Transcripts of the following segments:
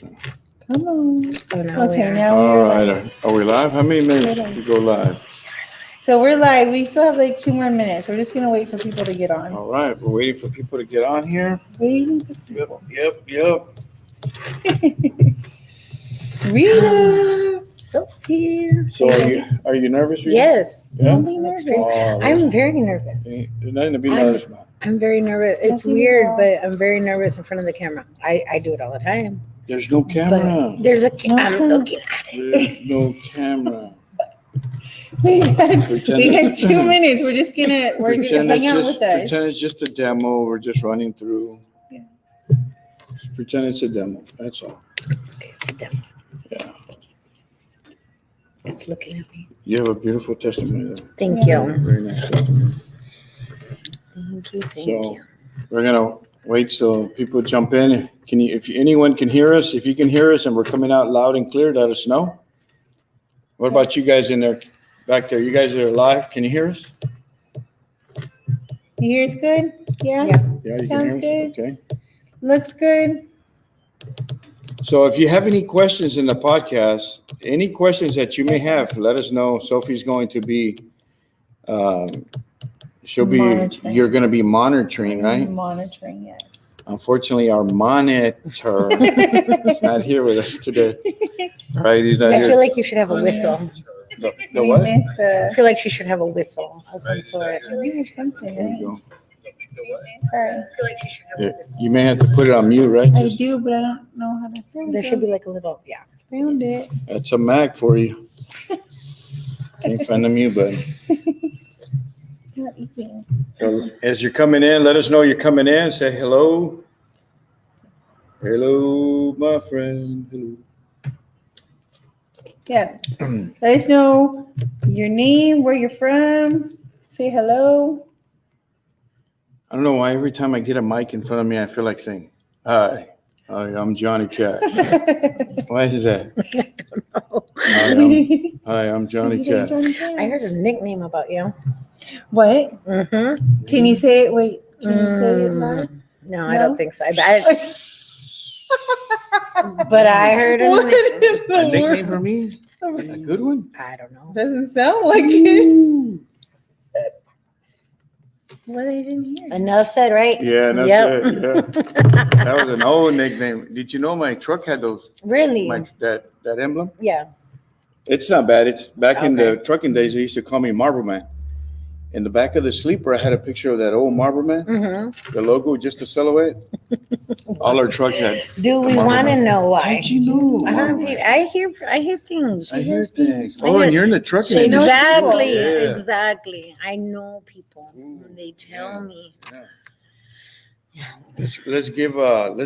Come on. Oh, no. Okay, now All we're right. live. Are we live? How many minutes to go live? So we're live. We still have like 2 more minutes. We're just gonna wait for people to get on. All right. We're waiting for people to get on here. Waiting for Yep. Rita. Sophia. So are you nervous? Rita? Yes. Yeah? Don't be nervous. Oh, I'm very nervous. there's nothing to be nervous about. I'm very nervous. It's Nothing weird, at all. but I'm very nervous in front of the camera. I do it all the time. There's no camera. But there's a No I'm camera. looking at it. There's no camera. We had Pretend 2 minutes. We're gonna hang out with us. Pretend it's just a demo. We're just running through. Yeah. Just pretend it's a demo. That's all. Okay, it's a demo. Yeah. It's looking at me. You have a beautiful testimony there. Thank you. Very nice testimony. Thank you. Thank So you. we're gonna wait so people jump in. If anyone can hear us, if you can hear us and we're coming out loud and clear, let us know. What about you guys in there, back there? You guys are live. Can you hear us? You hear us good? Yeah. Yeah. Yeah, you Sounds can hear us. good. Okay. Looks good. So if you have any questions in the podcast, any questions that you may have, let us know. Sophie's going to be, Monitoring. you're going to be monitoring, right? Monitoring, yes. Unfortunately, our monitor is not here with us today. All right, he's not I here. feel like you should have a whistle. The We what? miss I feel like she should have a whistle of some sort. we miss something. There you go. Sorry. I feel like she should have Yeah, a whistle. you may have to put it on mute, right? I do, but I don't know how to. There should be like a little, yeah. Found it. That's a Mac for you. Can't find the mute button. Not eating. So as you're coming in, let us know you're coming in. Say hello. Hello, my friend. Hello. Yeah. Let us know your name, where you're from. Say hello. I don't know why every time I get a mic in front of me, I feel like saying, hi, I'm Johnny Cat. Why is that? Hi, I'm Johnny Cat. I heard a nickname about you. What? Mm-hmm. Can you say it? Wait. Can you say it loud? No, I No? don't think so. But I heard a What nickname. in the A nickname world? for me? A good one? I don't know. Doesn't sound like it. What I didn't hear. Enough said, right? Yeah, that's Yep. it. Yeah. That was an old nickname. Did you know my truck had those, Really? that emblem? Yeah. It's not bad. It's back in the Okay. trucking days, they used to call me Marble Man. In the back of the sleeper, I had a picture of that old Marble Man, Mm-hmm. the logo, just a silhouette. All our trucks had. Do we Marble want to Man. know why? How'd you know? I hear things. I hear things. Oh, and you're in the trucking She knows industry. Exactly. Yeah. Exactly. I know people. Ooh, They tell me. Let's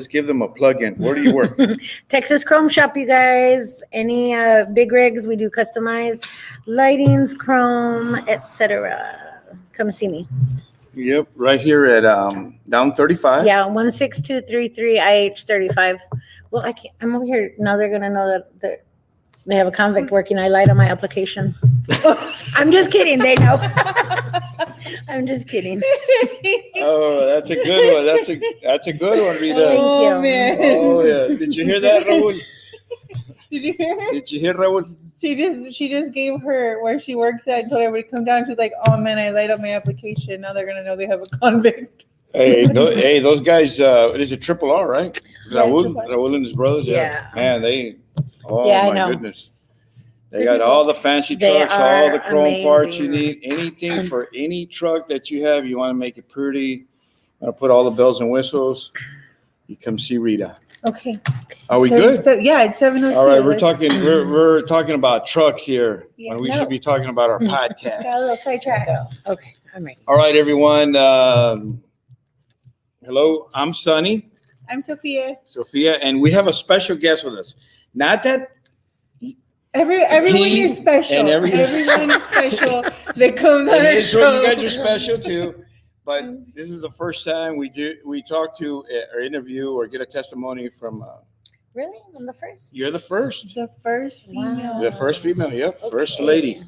give them a plug-in. Where do you work? Texas Chrome Shop, you guys. Any big rigs, we do customized lightings, chrome, etc. Come see me. Yep, right here at down 35. Yeah, 16233 IH 35. Well, I can't. I'm over here now. They're gonna know that they have a convict working. I lied on my application. I'm just kidding. They know. I'm just kidding. Oh, that's a good one. That's a good one, Rita. Thank Oh, you. man. Oh yeah. Did you hear that, Raul? Did you hear her? Did you hear Raul? She just gave her where she works at and told everybody to come down. She was like, "Oh man, I light up my application. Now they're gonna know they have a convict." Hey, those guys. It is a triple R, right? Yeah, triple R. Raul and his brothers. Yeah. Man, they. Oh Yeah, I my know. goodness. They got all the fancy They trucks, all the are chrome parts you amazing. need. Anything for any truck that you have, you want to make it pretty. Want to put all the bells and whistles. You come see Rita. Okay. Are we So- good? So, yeah, it's 7:02. All right, we're Let's- talking. We're talking about trucks here Yeah, when we no. should be talking about our Got a podcast. little sidetrack. Okay, I'm ready. All right, everyone. Hello, I'm Sonny, I'm Sophia. Sophia, and we have a special guest with us. Not that Everyone He is special. and Everyone is special that comes on and our this one, show. you guys are special too. But this is the first time we talk to or interview or get a testimony from. Really? I'm the first? You're the first. The first female. The first female. Yep, first Okay. lady.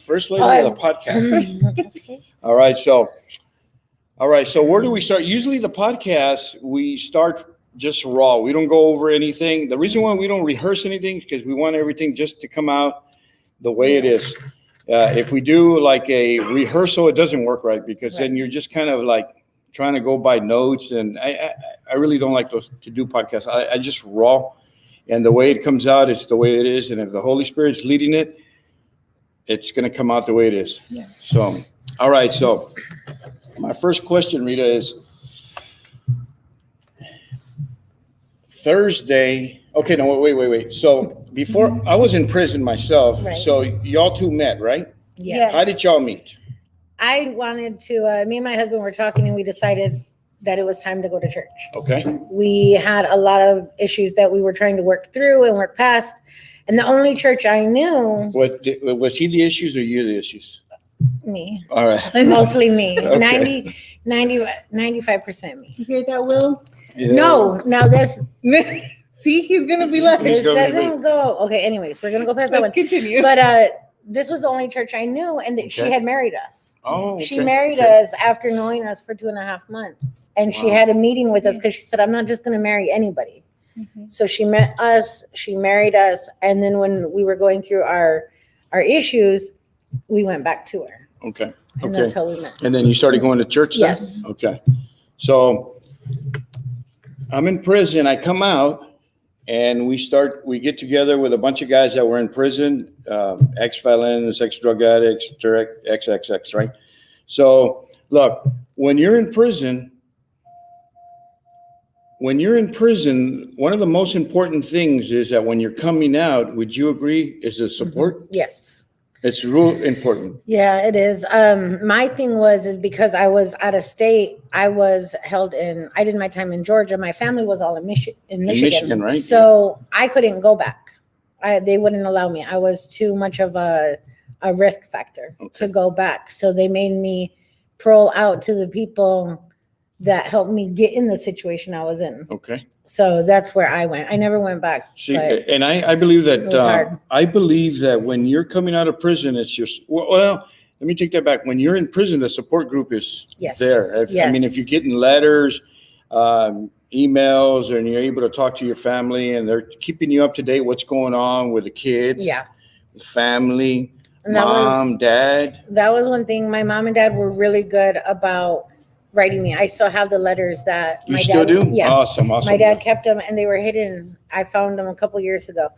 First lady of the podcast. Okay. All right, so where do we start? Usually the podcast, we start just raw. We don't go over anything. The reason why we don't rehearse anything is because we want everything just to come out the way it is. If we do like a rehearsal, it doesn't work right because then you're just kind of like trying to go by notes. And I really don't like those to do podcasts. I just raw. And the way it comes out, it's the way it is. And if the Holy Spirit's leading it, it's going to come out the way it is. Yeah. So, all right. So my first question, Rita, is Thursday. Okay, no, wait. So before I was in prison myself, so y'all two met, right? Yes. How did y'all meet? I wanted to, me and my husband were talking and we decided that it was time to go to church. Okay. We had a lot of issues that we were trying to work through and work past. And the only church I knew. Was he the issues or you the issues? Me. All right. Mostly me. Okay. 95% me. You hear that, Will? Yeah. No, now this See, he's gonna be like, this doesn't go. Okay, anyways, we're gonna go past that let's one. continue. But this was the only church I knew, and she had married us. Oh, okay. She married us after knowing us for 2.5 months. And she had a meeting with us because she said, I'm not just gonna marry anybody. So she met us, she married us, and then when we were going through our issues, we went back to her. Okay. And that's how we met. And then you started going to church then? Yes. Okay. So I'm in prison. I come out and we get together with a bunch of guys that were in prison, ex-felons, ex-drug addicts, XXX, right? So look, when you're in prison, one of the most important things is that when you're coming out, would you agree, is the support? Yes. It's real important. Yeah, it is. My thing is because I was out of state, I was held I did my time in Georgia. My family was all in Michigan. Michigan, right? So I couldn't go back. They wouldn't allow me. I was too much of a risk factor to go back. So they made me parole out to the people that helped me get in the situation I was in. Okay. So that's where I went. I never went back. See, and I believe that, it was hard. I believe that when you're coming out of prison, it's just, well, let me take that back. When you're in prison, the support group is there. I mean, if you're getting letters, emails, and you're able to talk to your family and they're keeping you up to date, what's going on with the kids, the family, And dad. That was one thing. My mom and dad were really good about writing me. I still have the letters that my dad. You still do? Yeah. Awesome. My dad kept them and they were hidden. I found them a couple years ago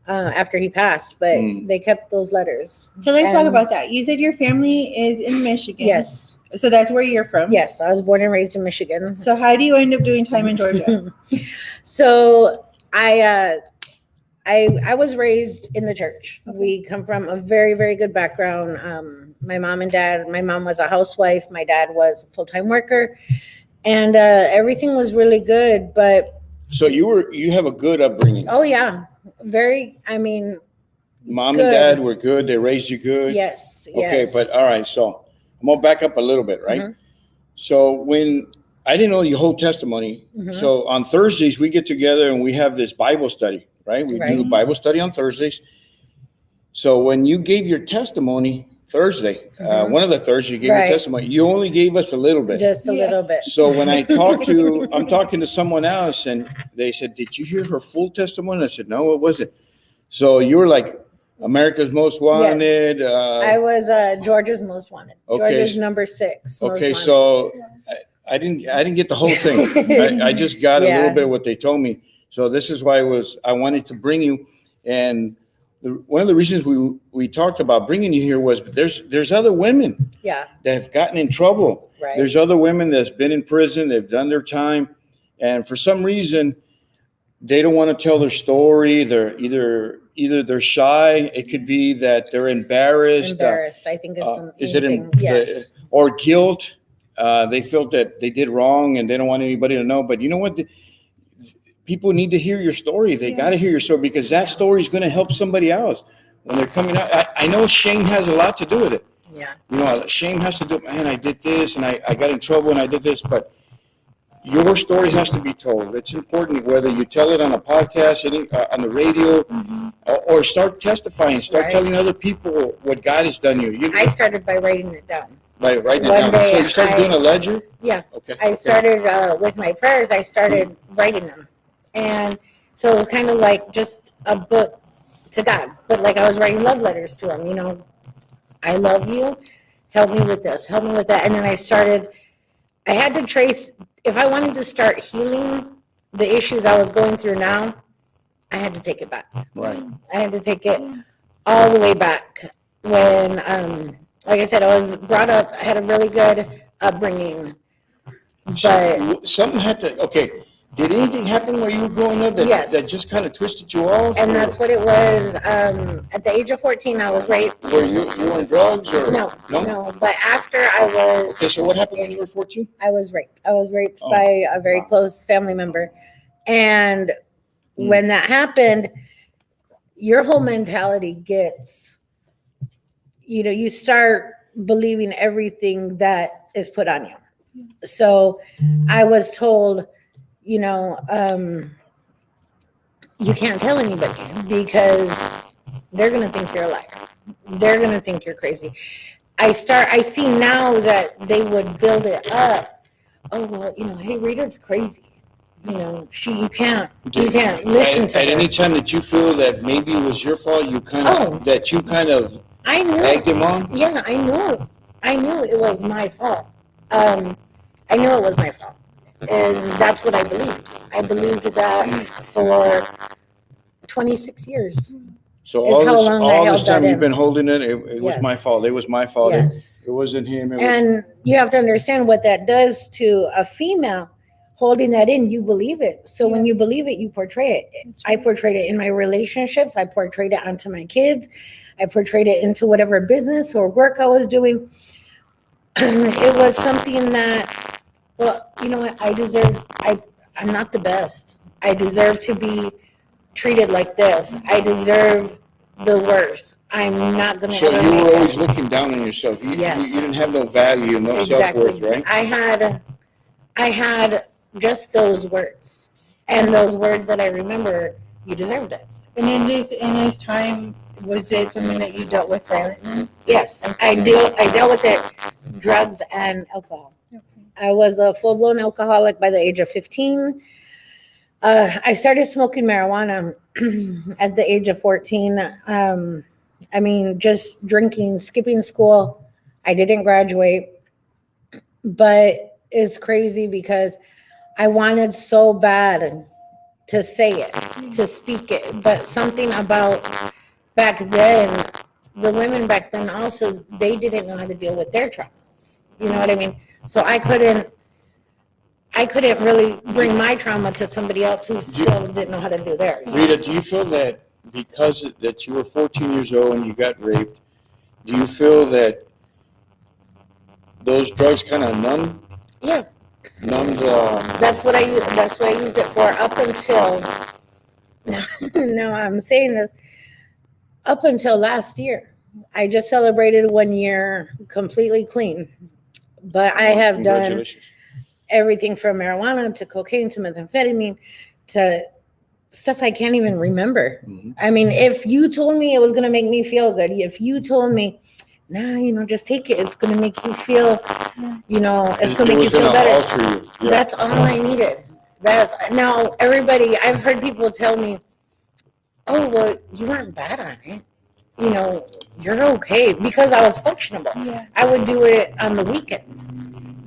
after he passed, but they kept those letters. So let's talk about that. You said your family is in Michigan. Yes. So that's where you're from? Yes. I was born and raised in Michigan. So how do you end up doing time in Georgia? So I was raised in the church. We come from a very, very good background. My mom and dad, my mom was a housewife. My dad was a full-time worker and everything was really good. But so you have a good upbringing. Oh yeah. Mom and dad were good. They raised you good. Yes. Okay. But all right. So I'm going to back up a little bit, right? So when I didn't know your whole testimony. So on Thursdays we get together and we have this Bible study. Right? We do Bible study on Thursdays. So when you gave your testimony Thursday, one of the Thursdays you gave your testimony, you only gave us a little bit. Just a little bit. So when I'm talking to someone else and they said, did you hear her full testimony? I said, no, it wasn't. So you were like America's Most Wanted. Yes. I was Georgia's Most Wanted. Okay. Georgia's number 6. Okay. So I didn't get the whole thing. I just got a little bit of what they told me. So this is why I wanted to bring you. And one of the reasons we talked about bringing you here was there's other women that have gotten in trouble. Right. There's other women that's been in prison. They've done their time. And for some reason, they don't want to tell their story. They're either they're shy. It could be that they're embarrassed. I think is it yes. Or guilt. They felt that they did wrong and they don't want anybody to know. But you know what? People need to hear your story. They got to hear your story because that story is going to help somebody else when they're coming out. I know shame has a lot to do with it. Yeah. You know, shame has to do, man, I did this and I got in trouble and I did this, but your story has to be told. It's important whether you tell it on a podcast, on the radio, or start testifying, telling other people what God has done you. I started by writing it down. By writing it down. So you started doing a ledger? Yeah. Okay. I started with my prayers. I started writing them. And so it was kind of like just a book to God, but like I was writing love letters to him, you know, I love you, help me with this, help me with that. And then I had to trace, if I wanted to start healing the issues I was going through now, I had to take it back. Right. I had to take it all the way back when, like I said, I was brought up, I had a really good upbringing, but So, something had to, okay, did anything happen while you were growing up Yes. that just kind of twisted you off? and or that's what it was. At the age of 14, I was raped. Were you on drugs or? No, but after I was, Okay, so what happened when you were 14? I was raped. I was raped Oh, by a very wow. close family member. And when that happened, your whole mentality gets, you know, you start believing everything that is put on you. So I was told, you know, you can't tell anybody because they're going to think you're a liar. They're going to think you're crazy. I see now that they would build it up. Oh, well, you know, hey, Rita's crazy. You know, you can't listen to At her. any time that you feel that maybe it was your fault, you kind of, I knew. egged him on? Yeah, I knew. I knew it was my fault. I knew it was my fault. And that's what I believed. I believed that for 26 years. So Is how long I all held this time that you've in. been holding it, it was Yes. my fault. It was my fault. Yes. It wasn't him. It was, And you have to understand what that does to a female holding that in. You believe it. So when you believe it, you portray it. I portrayed it in my relationships. I portrayed it onto my kids. I portrayed it into whatever business or work I was doing. It was something that, well, you know what? I'm not the best. I deserve to be treated like this. I deserve the worst. I'm not going to so ever you make were it. always looking down on yourself. Yes. You didn't have no value, no Exactly. self-worth, right? I had just those words. And those words that I remember, you deserved it. And in this time, was it something that you dealt with silently? Yes, I dealt with it, drugs and alcohol. Okay. I was a full-blown alcoholic by the age of 15. I started smoking marijuana at the age of 14. I mean, just drinking, skipping school. I didn't graduate, but it's crazy because I wanted so bad to say it, to speak it, but something about back then, the women back then also, they didn't know how to deal with their traumas. You know what I mean? So I couldn't really bring my trauma to somebody else who still didn't know how to do theirs. Rita, do you feel that because that you were 14 years old and you got raped, do you feel that those drugs kind of numbed That's what I used it for up until now I'm saying this, up until last year. I just celebrated 1 year completely clean. But I have done Congratulations. everything from marijuana to cocaine to methamphetamine to stuff I can't even remember. Mhm. I mean, if you told me it was going to make me feel good, if you told me, nah, you know, just take it, it's going to make you feel, you know, it's going to make you feel gonna better. alter you. Yeah. That's all I needed. Now everybody, I've heard people tell me, oh, well, you weren't bad on it. You know, you're okay, because I was functionable. Yeah. I would do it on the weekends.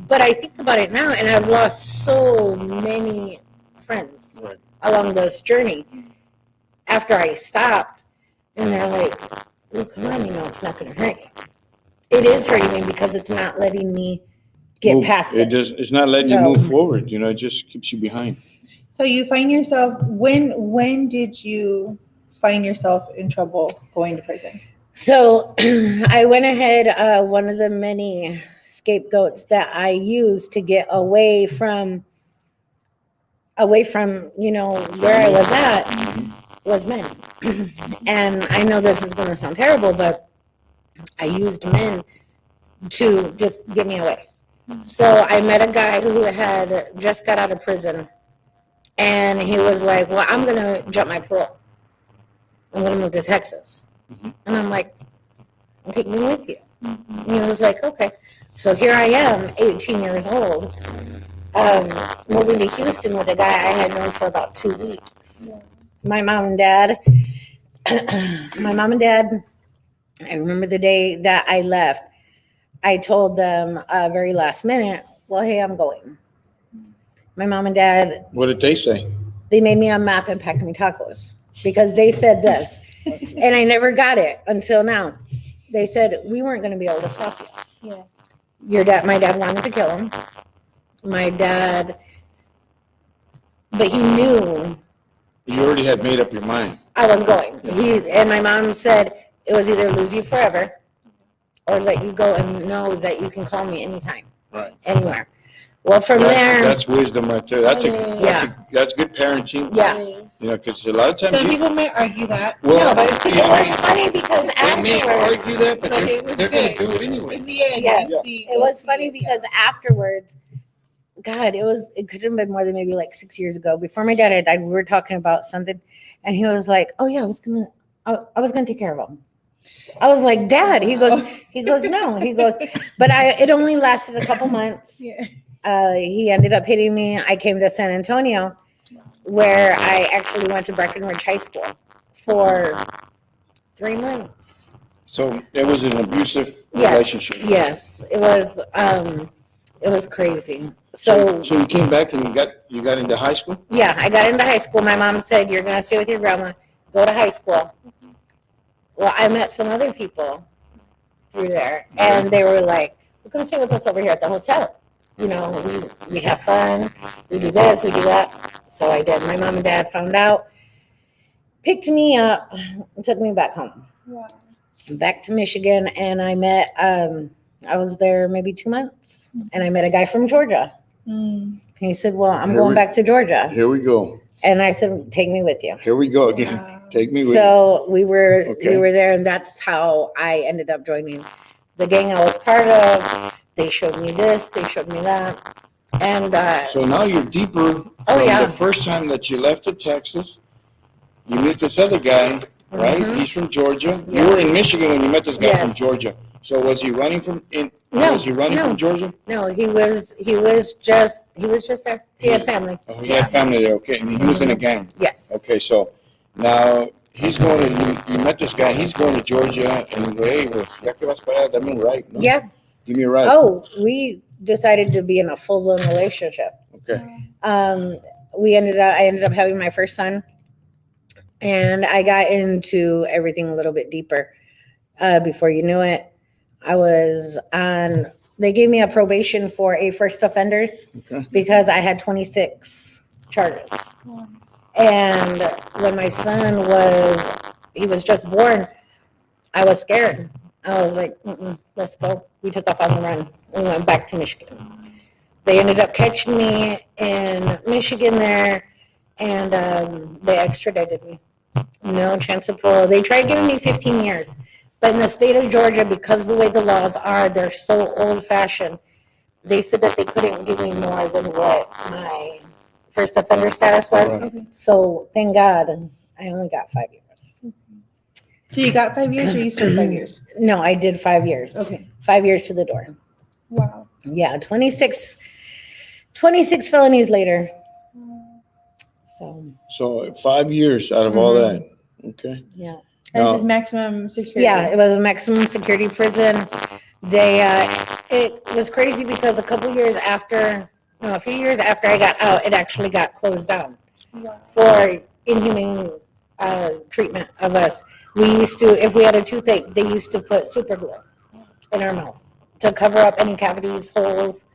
But I think about it now, and I've lost so many friends Right. along this journey after I stopped. And they're like, oh, come on, you know, it's not going to hurt you. It is hurting me because it's not letting me get past it. It's not letting you So- move forward. You know, it just keeps you behind. So you find yourself, when did you find yourself in trouble going to prison? So I went ahead, one of the many scapegoats that I used to get away from, you know, where I was at was men. And I know this is going to sound terrible, but I used men to just get me away. So I met a guy who had just got out of prison, and he was like, well, I'm going to jump my parole. I'm going to move to Texas. And I'm like, take me with you. And he was like, okay. So here I am, 18 years old, moving to Houston with a guy I had known for about 2 weeks. My mom and dad, I remember the day that I left, I told them very last minute, well, hey, I'm going. My mom and dad, What did they say? they made me a map and packed me tacos because they said this. And I never got it until now. They said we weren't going to be able to stop you. Yeah. My dad wanted to kill him. My dad, but he knew You already had made up your mind. I was going. And my mom said it was either lose you forever or let you go and know that you can call me anytime, Right. anywhere. Well, from there, That's wisdom right there. That's good parenting. yeah. You know, because a lot of times Some people may argue that. well, No, but it was funny because they may afterwards, argue that, but But it was they're going to good. do it anyway. In the end, Yes. you see. it was funny because afterwards, God, it could have been more than maybe like 6 years ago. Before my dad had died, we were talking about something, and he was like, "Oh yeah, I was gonna take care of him." I was like, "Dad," he goes, "No," he goes, but it only lasted a couple months. Yeah. He ended up hitting me. I came to San Antonio, where I actually went to Breckenridge High School for 3 months. So it was an abusive Yes, relationship. yes, it was crazy. So So you came back and you got into high school? yeah, I got into high school. My mom said, "You're gonna stay with your grandma. Go to high school." Well, I met some other people through there, and they were like, "We're gonna stay with us over here at the hotel. You know, we have fun. We do this, we do that." So I did. My mom and dad found out, picked me up, and took me back home, Wow. back to Michigan, and I met. I was there maybe 2 months, and I met a guy from Georgia. Mm. And he said, "Well, I'm Here going we- back to Georgia," Here we go. and I said, "Take me with you." Here we go again. Wow. Take me with you. So we were Okay. there, and that's how I ended up joining the gang I was part of. They showed me this, they showed me that, and So now you're deeper Oh, from yeah. the first time that you left to Texas. You meet this other guy, right? Mhm. He's from Georgia. Yeah. You were in Michigan when you met this guy from Yes. Georgia. So was he running from No, Was he running no. from Georgia? no, he was just there. He had family. Oh, he had family there. Okay, and he was in a gang. Yes. Okay, so now he's going to. You met this guy. He's going to Georgia, and you go, hey, pues, ya que vas para allá, dame un ride. No? Yeah. Give me a ride. Oh, we decided to be in a full-blown relationship. Okay. I ended up having my first son, and I got into everything a little bit deeper. Before you knew it, they gave me a probation for a first offenders Okay. because I had 26 charges. And when my son was just born, I was scared. I was like, let's go. We took off on the run. We went back to Michigan. They ended up catching me in Michigan there, and they extradited me. No chance of parole. They tried giving me 15 years. But in the state of Georgia, because the way the laws are, they're so old-fashioned, they said that they couldn't give me more than what my first offender status was. Right. So thank God I only got 5 years. So you got 5 years, or you served 5 years? No, I did 5 years. Okay. 5 years to the door. Wow. Yeah, 26 felonies later. So 5 years out of all that. Okay. Yeah. And No. this is maximum security. Yeah, it was a maximum security prison. It was crazy because a few years after I got out, it actually got closed down Wow. for inhumane treatment of us. We used to, if we had a toothache, they used to put super glue in our mouth to cover up any cavities, holes.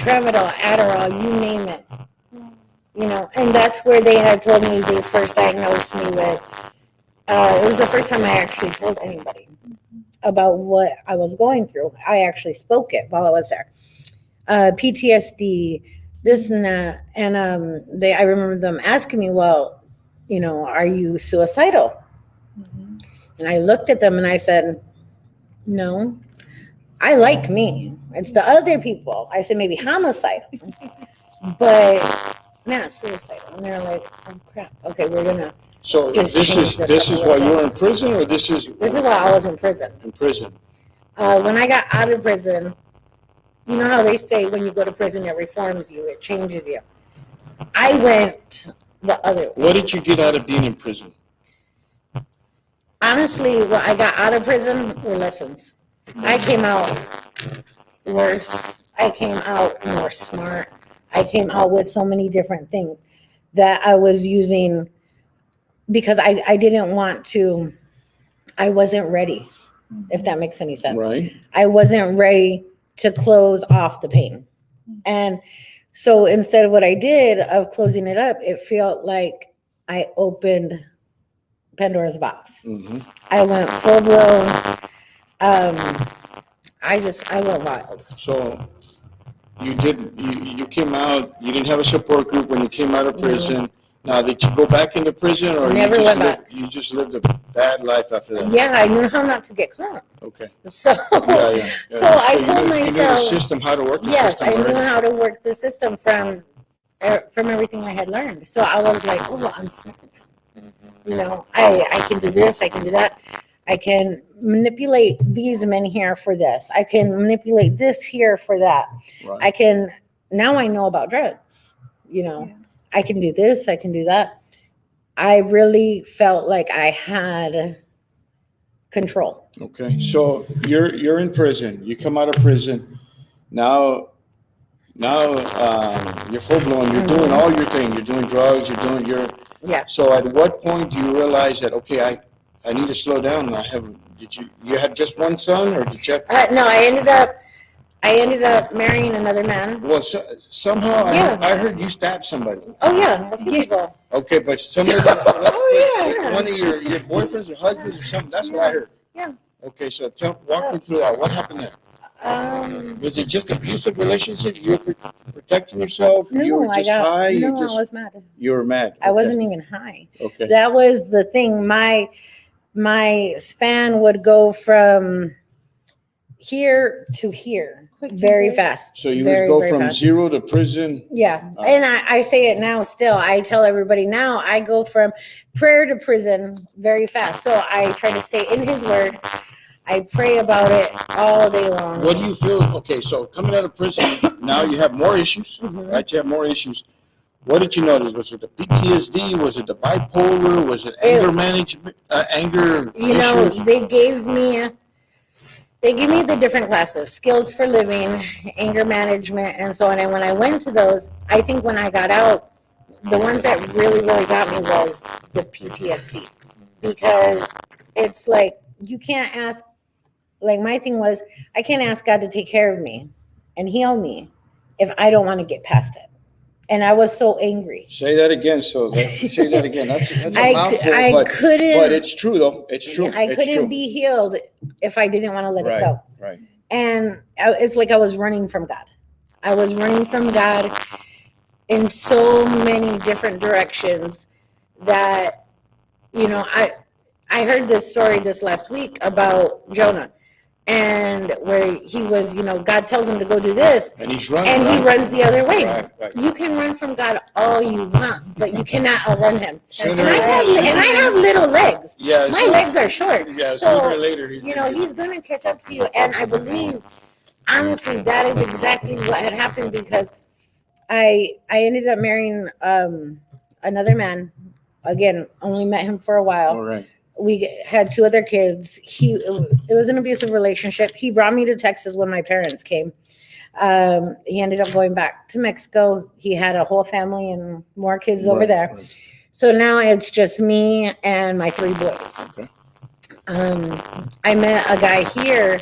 Tramadol, Adderall, you name it. And that's where they had told me they first diagnosed me with. It was the first time I actually told anybody about what I was going through. I actually spoke it while I was there. PTSD, this and that. And I remember them asking me, well, are you suicidal? Mhm. And I looked at them and I said, no, I like me. It's the other people. I said, maybe homicidal, but not suicidal. And they're like, oh crap. Okay, we're gonna. So Just this change is this up a while little you were in prison, or this is This is while I was in prison. in prison? When I got out of prison, You know how they say when you go to prison, it reforms you, it changes you. I went the other way. What did you get out of being in prison? Honestly, what I got out of prison were lessons. I came out worse. I came out more smart. I came out with so many different things that I was using because I didn't want to, I wasn't ready, if that makes any sense. Right. I wasn't ready to close off the pain. And so instead of what I did of closing it up, it felt like I opened Pandora's box. Mm-hmm. I went full blown. I went wild. So you came out, you didn't have a support group when you came out of prison. Now, did you go back into prison or Never went back. You just lived a bad life after that? Yeah, I knew how not to get caught. Okay. So, Yeah. so I told you knew the myself, system, how to work the yes, system. I knew already. how to work the system from everything I had learned. So I was like, oh, I'm smart. You know, I can do this, I can do that. I can manipulate these men here for this. I can manipulate this here for that. Right. Now I know about drugs, you know. Yeah. I can do this, I can do that. I really felt like I had control. Okay. So you're in prison. You come out of prison. Now you're full blown. You're doing all your thing. You're doing drugs. You're doing your. Yeah. So at what point do you realize that okay, I need to slow down? You had just one son or did you? No, I ended up marrying another man. Well, somehow Yeah. I heard you stabbed somebody. Oh yeah, a few people. Okay, but somebody, one of your boyfriends or husbands or something. That's what I heard. Yeah. Okay, so walk me through that. What happened there? Was it just abusive relationships? You were protecting yourself? No, You were just high? I was mad. You were mad. I wasn't even high. Okay. That was the thing. My span would go from here to here very fast. So you very, would go very from fast. zero to prison. Yeah. And I say it now still. I tell everybody now I go from prayer to prison very fast. So I try to stay in his word. I pray about it all day long. What do you feel? Okay, so coming out of prison, now you have more issues, right? You have more issues. What did you notice? Was it the PTSD? Was it the bipolar? Was it anger management? Anger You know, issues? they gave me the different classes: skills for living, anger management, and so on. And when I went to those, I think when I got out, the ones that really, really got me was the PTSD, because it's like you can't ask. Like my thing was, I can't ask God to take care of me and heal me if I don't want to get past it. And I was so angry. Say that again. Say that again. That's a mouthful, couldn't. but it's true though. It's true. I couldn't be healed if I didn't want to let it go. Right. And it's like I was running from God. I was running from God in so many different directions that, you know, I heard this story this last week about Jonah. And where he was, you know, God tells him to go do this, and he's running, and he runs the other way. Right. You can run from God all you want, but you cannot outrun him. And I have little legs. Yeah, my legs are short. Yeah, so sooner or later, he's gonna catch up to you. And I believe, honestly, that is exactly what had happened, because I ended up marrying another man. Again, only met him for a while. All right. We had 2 other kids. It was an abusive relationship. He brought me to Texas when my parents came. He ended up going back to Mexico. He had a whole family and more kids over there. Right. So now it's just me and my 3 boys. Okay. I met a guy here,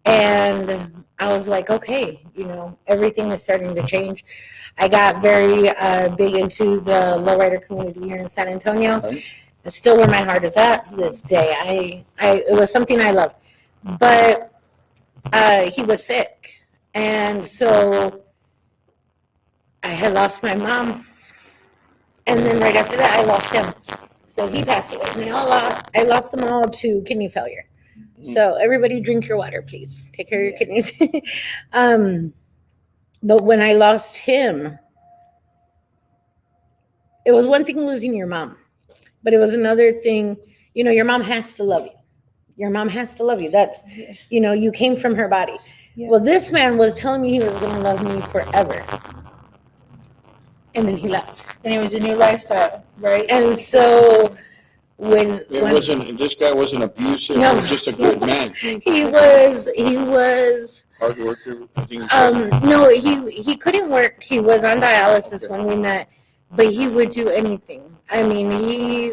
and I was like, okay, you know, everything is starting to change. I got very big into the lowrider community here in San Antonio. Right. It's still where my heart is at to this day. It was something I loved, but he was sick, and so I had lost my mom, and then right after that, I lost him. So he passed away. I lost them all to kidney failure. So everybody, drink your water, please. Take care of your kidneys. But when I lost him, it was one thing losing your mom. But it was another thing, you know, your mom has to love you. Your mom has to love you. That's, you know, you came from her body. Yeah. Well, this man was telling me he was going to love me forever. And then he left. And it was a new lifestyle, right? And so when This guy wasn't abusive. No. He was just a good man. he was Hard worker. no, he couldn't work. He was on dialysis when we met, but he would do anything. I mean, he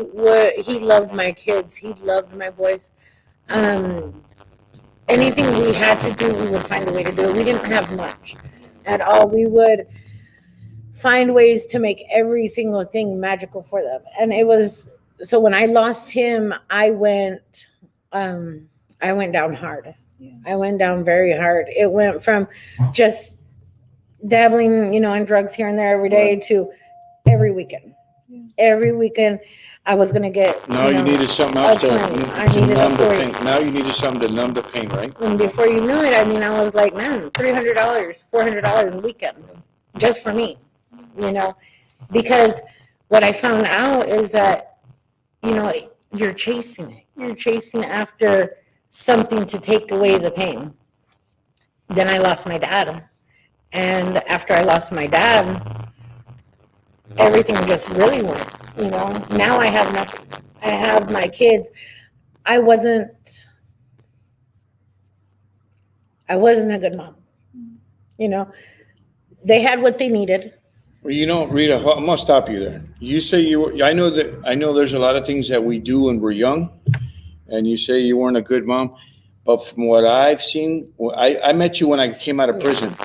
loved my kids. He loved my boys. Anything we had to do, we would find a way to do it. We didn't have much at all. We would find ways to make every single thing magical for them. And it was, so when I lost him, I went down hard. Yeah. I went down very hard. It went from just dabbling, in drugs here and there every day to every weekend. Yeah. Every weekend I was going to get, Now you needed something else to I needed numb a the 40. pain. Now you needed something to numb the pain, right? And before you knew it, I was like, man, $300, $400 a weekend just for me, because what I found out is that, you're chasing it. You're chasing after something to take away the pain. Then I lost my dad. And after I lost my dad, everything just really went, Now I have nothing. I have my kids. I wasn't a good mom. They had what they needed. Well, Rita, I'm gonna stop you there. You say I know there's a lot of things that we do when we're young, and you say you weren't a good mom, but from what I've seen, I met you when I came out of prison.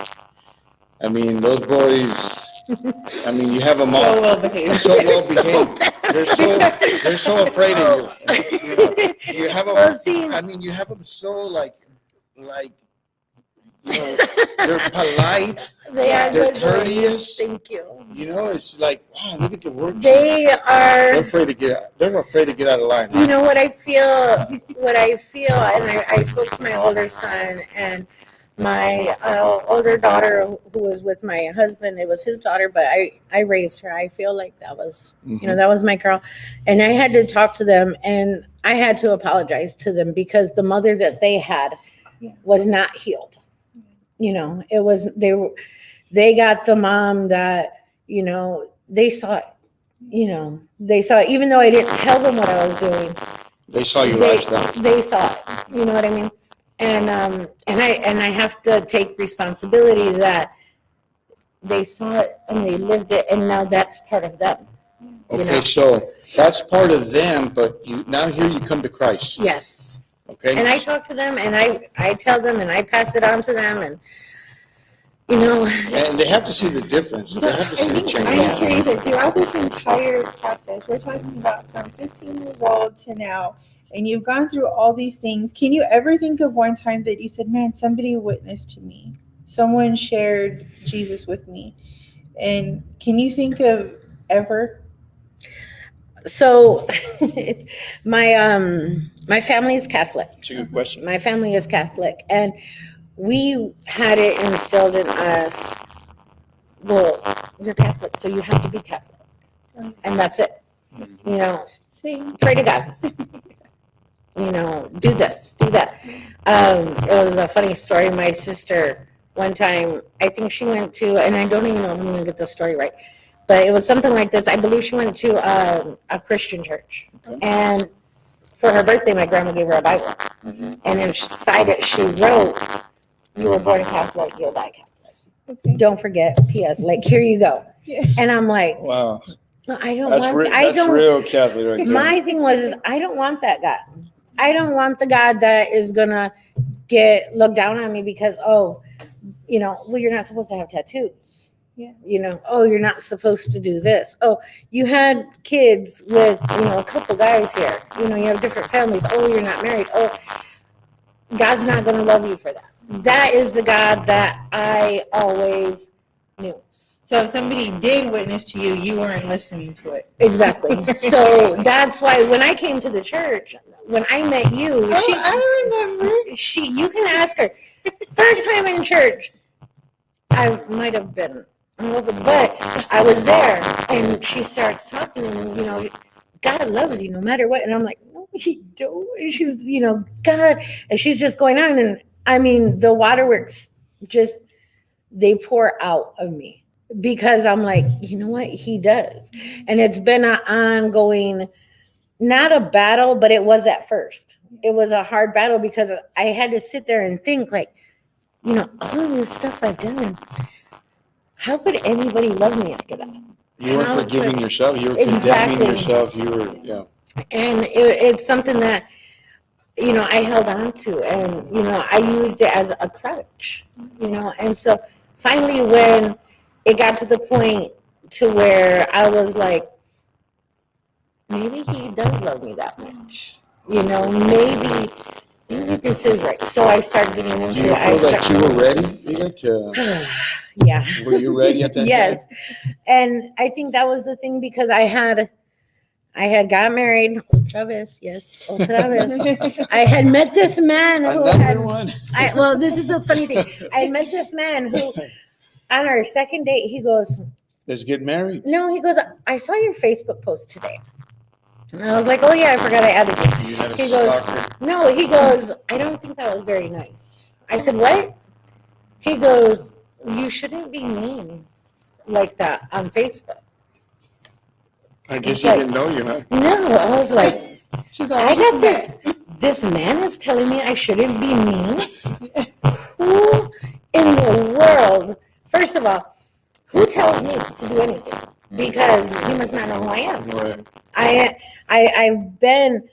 I mean, those boys. I mean, you have them all So well behaved. so well behaved. They're so afraid of you. You have them. Well, see- I mean, you have them so like. They're polite. They are They're good courteous. boys. Thank you. It's like, wow, look at the work. They They're are. afraid to get out of line. You know what I feel, and I spoke to my older son and my older daughter who was with my husband. It was his daughter, but I raised her. I feel like that was, that was my girl. And I had to talk to them, and I had to apologize to them because the mother that they had was not healed. It was, they got the mom that, they saw it. They saw it, even though I didn't tell them what I was doing. They saw your lifestyle. They saw it. You know what I mean? And I have to take responsibility that they saw it and they lived it, and now that's part of them. Okay, so that's part of them, but now here you come to Christ. Yes. Okay. And I talk to them, and I tell them, and I pass it on to them, and And they have to see the difference. They have to see the change. I'm curious that throughout this entire process, we're talking about from 15 years old to now, and you've gone through all these things. Can you ever think of one time that you said, man, somebody witnessed to me? Someone shared Jesus with me. And can you think of ever? So my family is Catholic. It's a good question. My family is Catholic, and we had it instilled in us. Well, you're Catholic, so you have to be Catholic, and that's it. Pray to God. Do this, do that. It was a funny story. My sister, one time, I think she went to, and I don't even know if I'm going to get the story right, but it was something like this. I believe she went to a Christian church, and for her birthday, my grandma gave her a Bible, and inside it she wrote, "You were born Catholic, you'll die Catholic. Okay. Don't forget, P.S. Like, here you go." Yeah. And I'm like, Wow. "No, I don't That's want. that's real Catholic right there. My thing was, I don't want that God. I don't want the God that is gonna look down on me because, well, you're not supposed to have tattoos. Yeah. You're not supposed to do this. Oh, you had kids with, a couple guys here. You have different families. Oh, you're not married. Oh, God's not going to love you for that. That is the God that I always knew. So if somebody did witness to you, you weren't listening to it. Exactly. So that's why when I came to the church, when I met you, I remember. you can ask her. First time in church, I might have been but I was there, and she starts talking, and God loves you no matter what, and I'm like, no, he don't. And she's, God, and she's just going on, and I mean, the waterworks just, they pour out of me because I'm like, you know what? He does. And it's been an ongoing, not a battle, but it was at first. It was a hard battle because I had to sit there and think, like, you know, all of this stuff I've done, how could anybody love me after that? You weren't How forgiving could- yourself. You were condemning Exactly. yourself. You were, yeah. And it's something that, you know, I held on to, and, you know, I used it as a crutch, you know. And so finally, when it got to the point to where I was like, maybe he does love me that much, you know, maybe this is right. So I started getting into Do you it. feel that you were ready, Rita, to, Yeah. were you ready at that Yes. time? And I think that was the thing, because I had got married. Otra vez, yes, otra vez. I had met this man who Another had, one? well, this is the funny thing. I had met this man who, on our second date, he goes, Let's get married. no, he goes, I saw your Facebook post today. And I was like, oh yeah, I forgot I added you. You had a He goes, stalker. no, he goes, I don't think that was very nice. I said, what? He goes, you shouldn't be mean like that on Facebook. I guess he didn't know you, huh? No, I was like, She's I got this man is telling me I shouldn't be mean. Who in the world, first of all, who tells me to do anything? Because he must not know who I am. Right. I've been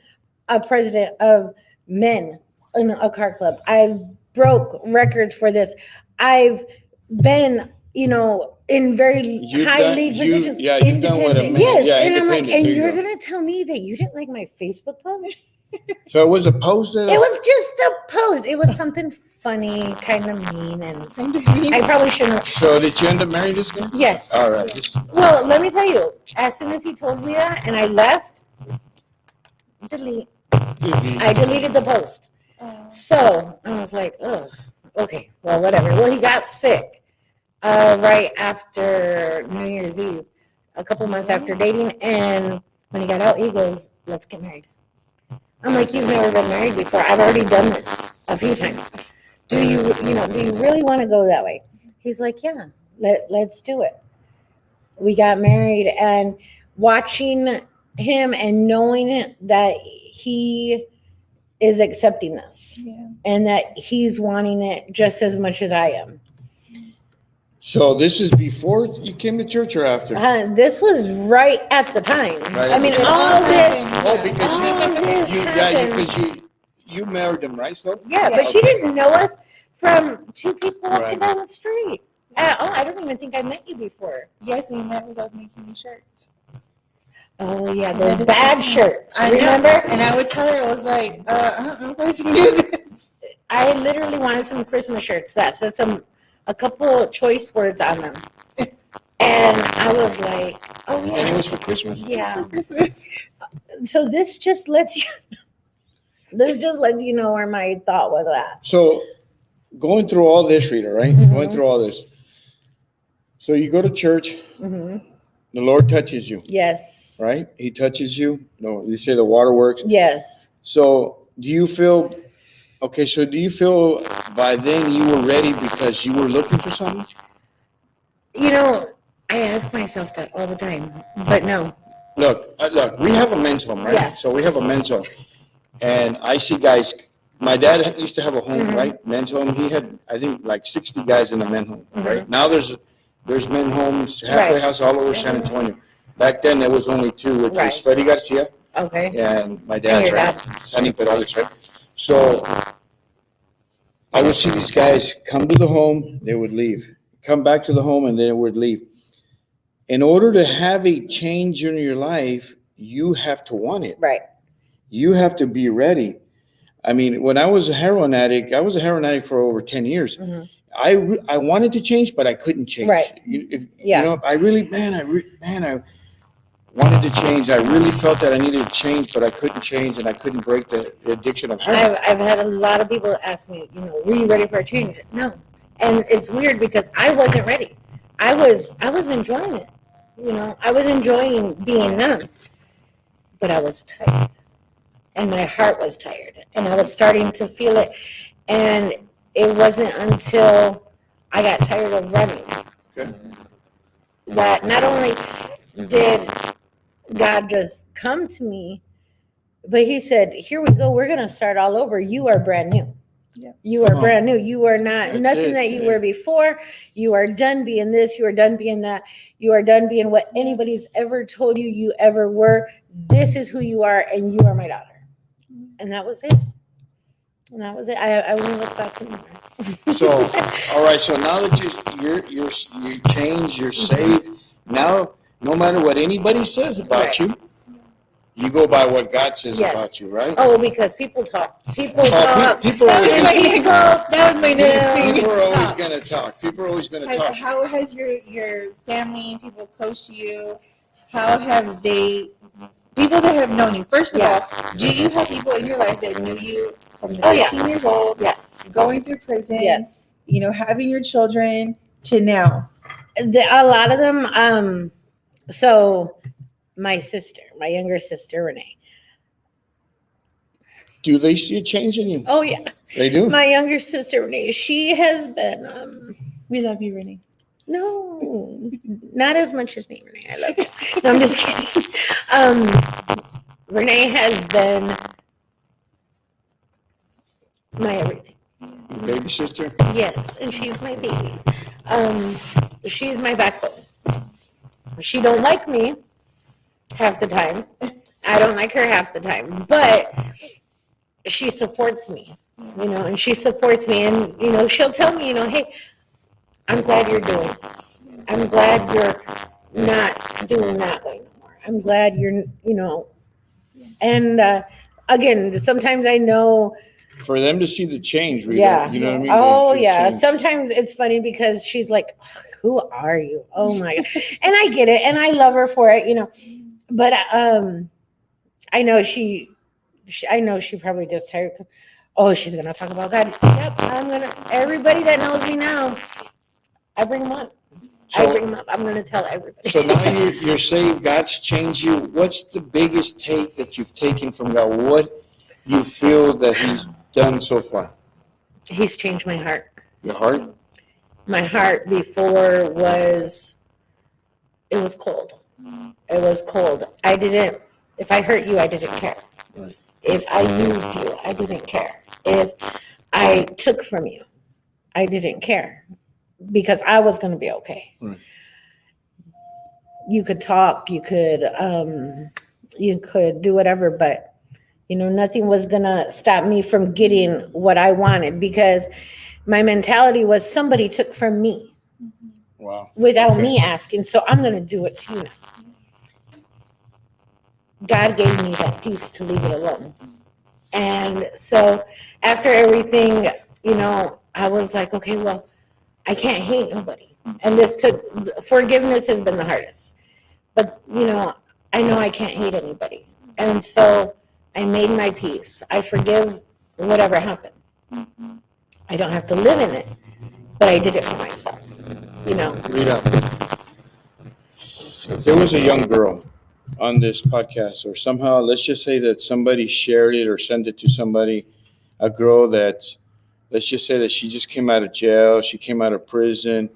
a president of men in a car club. I've broke records for this. I've been, you know, in very high lead positions. Yeah, you've done what a man. Yes, Yeah, and I'm like, independent. and There you you're go. gonna tell me that you didn't like my Facebook post? So it was a post that It was just a post. It was something funny, kind of mean, and Kind of mean. I probably shouldn't. So did you end up marrying this guy? Yes. All right. Just- Well, let me tell you. As soon as he told me that, and I left, delete. I deleted the post. So I was like, oh, okay, well, whatever. Well, he got sick right after New Year's Eve, a couple months after dating. And when he got out, he goes, let's get married. I'm like, you've never been married before. I've already done this a few times. Do you really want to go that way? He's like, yeah, let's do it. We got married, and watching him and knowing that he is accepting this Yeah. and that he's wanting it just as much as I am. So this is before you came to church or after? This was right at the time. Right I at mean, the time. all this. Oh, because All this happened. because you married him, right? So Yeah, but she Okay. didn't know us from two people up Right. and down the street. Oh, I don't even think I met you before. Yes, we met without making me shirts. Oh yeah, those bad shirts. I know. Remember? And I would tell her, I was like, I don't know if I can do this. I literally wanted some Christmas shirts that said a couple choice words on them. And I was like, oh And it yeah. was for Christmas. Yeah. So this just lets you know where my thought was at. So going through all this, Rita, right? Mhm. Going through all this. So you go to church, Hmm. the Lord touches you, Yes. right? He touches you. No, you say the waterworks. Yes. So do you feel by then you were ready because you were looking for something? You know, I ask myself that all the time, but no. Look, we have a men's home, right? Yeah. So we have a men's home. And I see guys, my dad used to have a home, Mhm. right? Men's home. He had, I think, like 60 guys in the men's home, right? Now there's men's homes, halfway Right. house all over San Antonio. Back then there was only two, which was Right. Freddie Garcia Okay. and my dad's, your right? Sonny Perales, right? So I would see these guys come to the home, they would leave. Come back to the home and they would leave. In order to have a change in your life, you have to want it. Right. You have to be ready. I mean, when I was a heroin addict, I was a heroin addict for over 10 years. Mhm. I wanted to change, but I couldn't change. Right. You know, I wanted to change. I really felt that I needed to change, but I couldn't change and I couldn't break the addiction of heroin. I've had a lot of people ask me, you know, were you ready for a change? No. And it's weird because I wasn't ready. I was enjoying it. You know, I was enjoying being numb, but I was tired and my heart was tired and I was starting to feel it. And it wasn't until I got tired of running Okay. that not only did God just come to me, but he said, here we go. We're going to start all over. You are brand new. Yep. You Come are on. brand new. You are not That's nothing it, that you man. were before. You are done being this. You are done being that. You are done being what anybody's ever told you you ever were. This is who you are, and you are my daughter. And that was it. And that was it. I won't look back anymore. So, all right. So now that you changed, you're saved. Now, no matter what anybody says about Right. you go by what God says Yes. about you, right? Oh, because people talk. People Oh, talk. people are always That was my gonna, next. That was my next thing. people are always Talk. gonna talk. People are always gonna talk. How has your family, people close to you, how have they, people that have known you, first of Yeah. all, do you have people in your life that knew you from the Oh, yeah. 15 years old, Yes. going through prison, Yes. you know, having your children to now? A lot of them. So my sister, my younger sister, Renee. Do they see a change in you? Oh yeah. They do. My younger sister, Renee. She has been. We love you, Renee. No, not as much as me, Renee. I love you. No, I'm just kidding. Renee has been my everything. Baby sister. Yes, and she's my baby. She's my backbone. She don't like me half the time. I don't like her half the time, but she supports me, you know, and she supports me, and you know, she'll tell me, you know, hey, I'm glad you're doing this. I'm glad you're not doing that way no more. I'm glad you're, you know, and again, sometimes I know. For them to see the change, Rita, Yeah. you know what I mean? Oh They see the yeah. change. Sometimes it's funny because she's like, "Who are you?" Oh my god. And I get it, and I love her for it, you know. But I know I know she probably gets tired. Oh, she's gonna talk about God. Yep, I'm gonna. Everybody that knows me now, I bring them up. I bring them up. I'm gonna tell everybody. So now you're saved. God's changed you. What's the biggest take that you've taken from God? What you feel that He's done so far? He's changed my heart. Your heart? My heart before it was cold. It was cold. I didn't. If I hurt you, I didn't care. Right. If I used you, I didn't care. If I took from you, I didn't care because I was going to be okay. Right. You could talk, you could do whatever, but you know, nothing was going to stop me from getting what I wanted because my mentality was somebody took from me Wow. without Okay. me asking, so I'm going to do it to you now. God gave me that peace to leave it alone. And so after everything, you know, I was like, okay, well, I can't hate nobody. And forgiveness has been the hardest. But, you know I can't hate anybody. And so I made my peace. I forgive whatever happened. I don't have to live in it, but I did it for myself, you know. Rita, if there was a young girl on this podcast, or somehow, let's just say that somebody shared it or sent it to somebody, a girl that, let's just say that she just came out of jail, she came out of prison,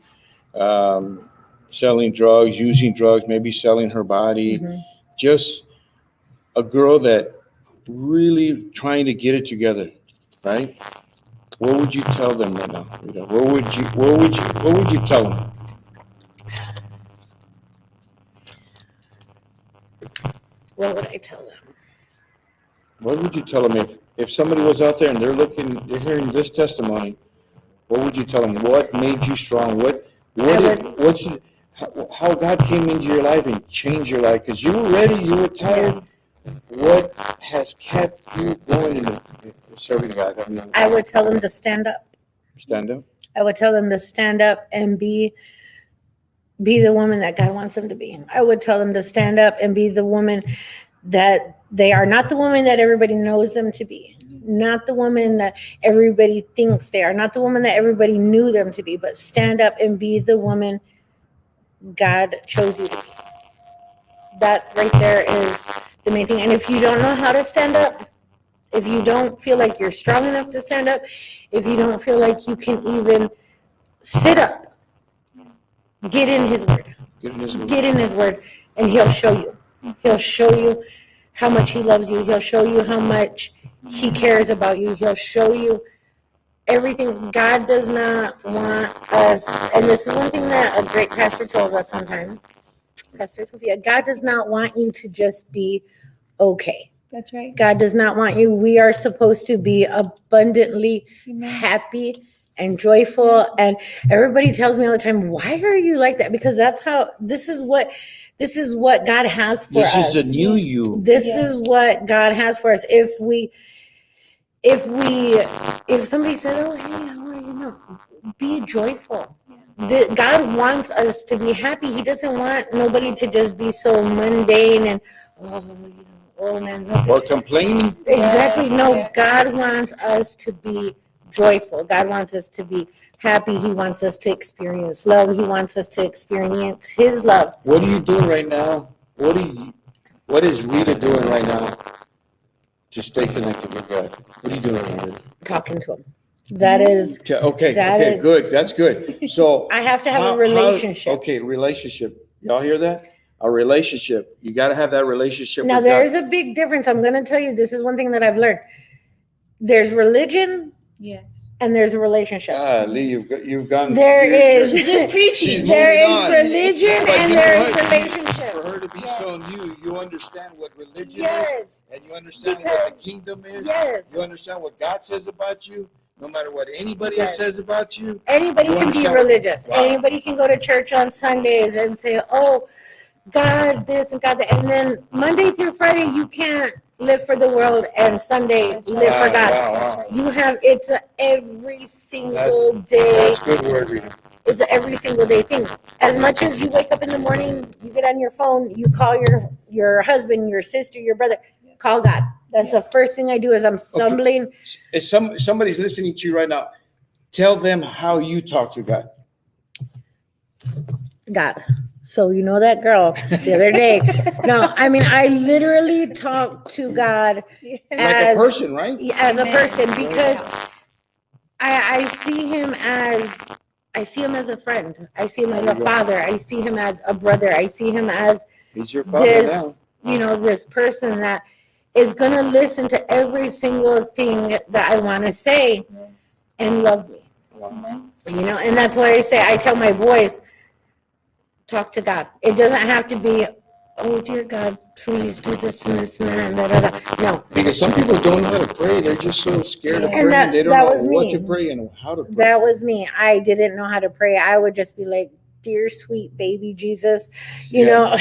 selling drugs, using drugs, maybe selling her body, just a girl that really trying to get it together, right? What would you tell them right now, Rita? What would you tell them? What would I tell them? What would you tell them if somebody was out there and they're hearing this testimony? What would you tell them? What made you strong? How God came into your life and changed your life? Because you were ready, you were tired. What has kept you going in serving God? I mean, I would tell them to stand up. stand up. I would tell them to stand up and be the woman that God wants them to be. I would tell them to stand up and be the woman that they are, not the woman that everybody knows them to be, not the woman that everybody thinks they are, not the woman that everybody knew them to be, but stand up and be the woman God chose you to be. That right there is the main thing. And if you don't know how to stand up, If you don't feel like you're strong enough to stand up, if you don't feel like you can even sit up, get in his word. Get in his word, and he'll show you. He'll show you how much he loves you. He'll show you how much he cares about you. He'll show you everything. God does not want us, and this is one thing that a great pastor told us one time, Pastor Sophia, God does not want you to just be okay. That's right. God does not want you. We are supposed to be abundantly Amen. happy and joyful. And everybody tells me all the time, why are you like that? Because that's how, this is what God has for us. This is a new you. This Yeah. is what God has for us. If somebody says, oh, hey, how are you? No, be joyful. God wants us to be happy. He doesn't want nobody to just be so mundane and, oh man. Or complaining. Exactly. No, Yeah. God wants us to be joyful. God wants us to be happy. He wants us to experience love. He wants us to experience his love. What are you doing right now? What is Rita doing right now to stay connected with God? What are you doing right now? Talking to him. That is, Okay, That is- good. That's good. So I have to have a relationship. Okay, relationship. Y'all hear that? A relationship. You got to have that relationship Now with there's God. a big difference. I'm going to tell you, this is one thing that I've learned. There's religion Yes. and there's a relationship. Lee, you've gone. There is. She's just preaching. She's There moving is on. religion But and you know there what? is relationship. For her to be Yes. so new, you understand what religion is, Yes. and you understand what Because- the kingdom is. Yes. You understand what God says about you, no matter what anybody Yes. says about you. Anybody You can be understand what- religious. Wow. Anybody can go to church on Sundays and say, oh, God this and God that. And then Monday through Friday, you can't live for the world, and Sunday, That's live for Wow, God. wow. You have, it's a every single day. That's good word, Rita. It's a every single day thing. As much as you wake up in the morning, you get on your phone, you call your husband, your sister, your brother, call God. That's the first thing I do is I'm stumbling. If somebody's listening to you right now, tell them how you talk to God. God. So you know that girl the other day. No, I mean, I literally talk to God Like as a person, right? as a Amen. person, because I see him as a friend. I see him as a father. I see him as a brother. I see him as He's your father now. this, this person that is gonna listen to every single thing that I want to say and love me. Wow. And that's why I tell my boys, talk to God. It doesn't have to be, oh dear God, please do this and this and that and da, da, da. No, Because some people don't know how to pray. They're just so scared of And praying. They don't that know was what me. to pray and how to pray. that was me. I didn't know how to pray. I would just be like, dear sweet baby Jesus, You I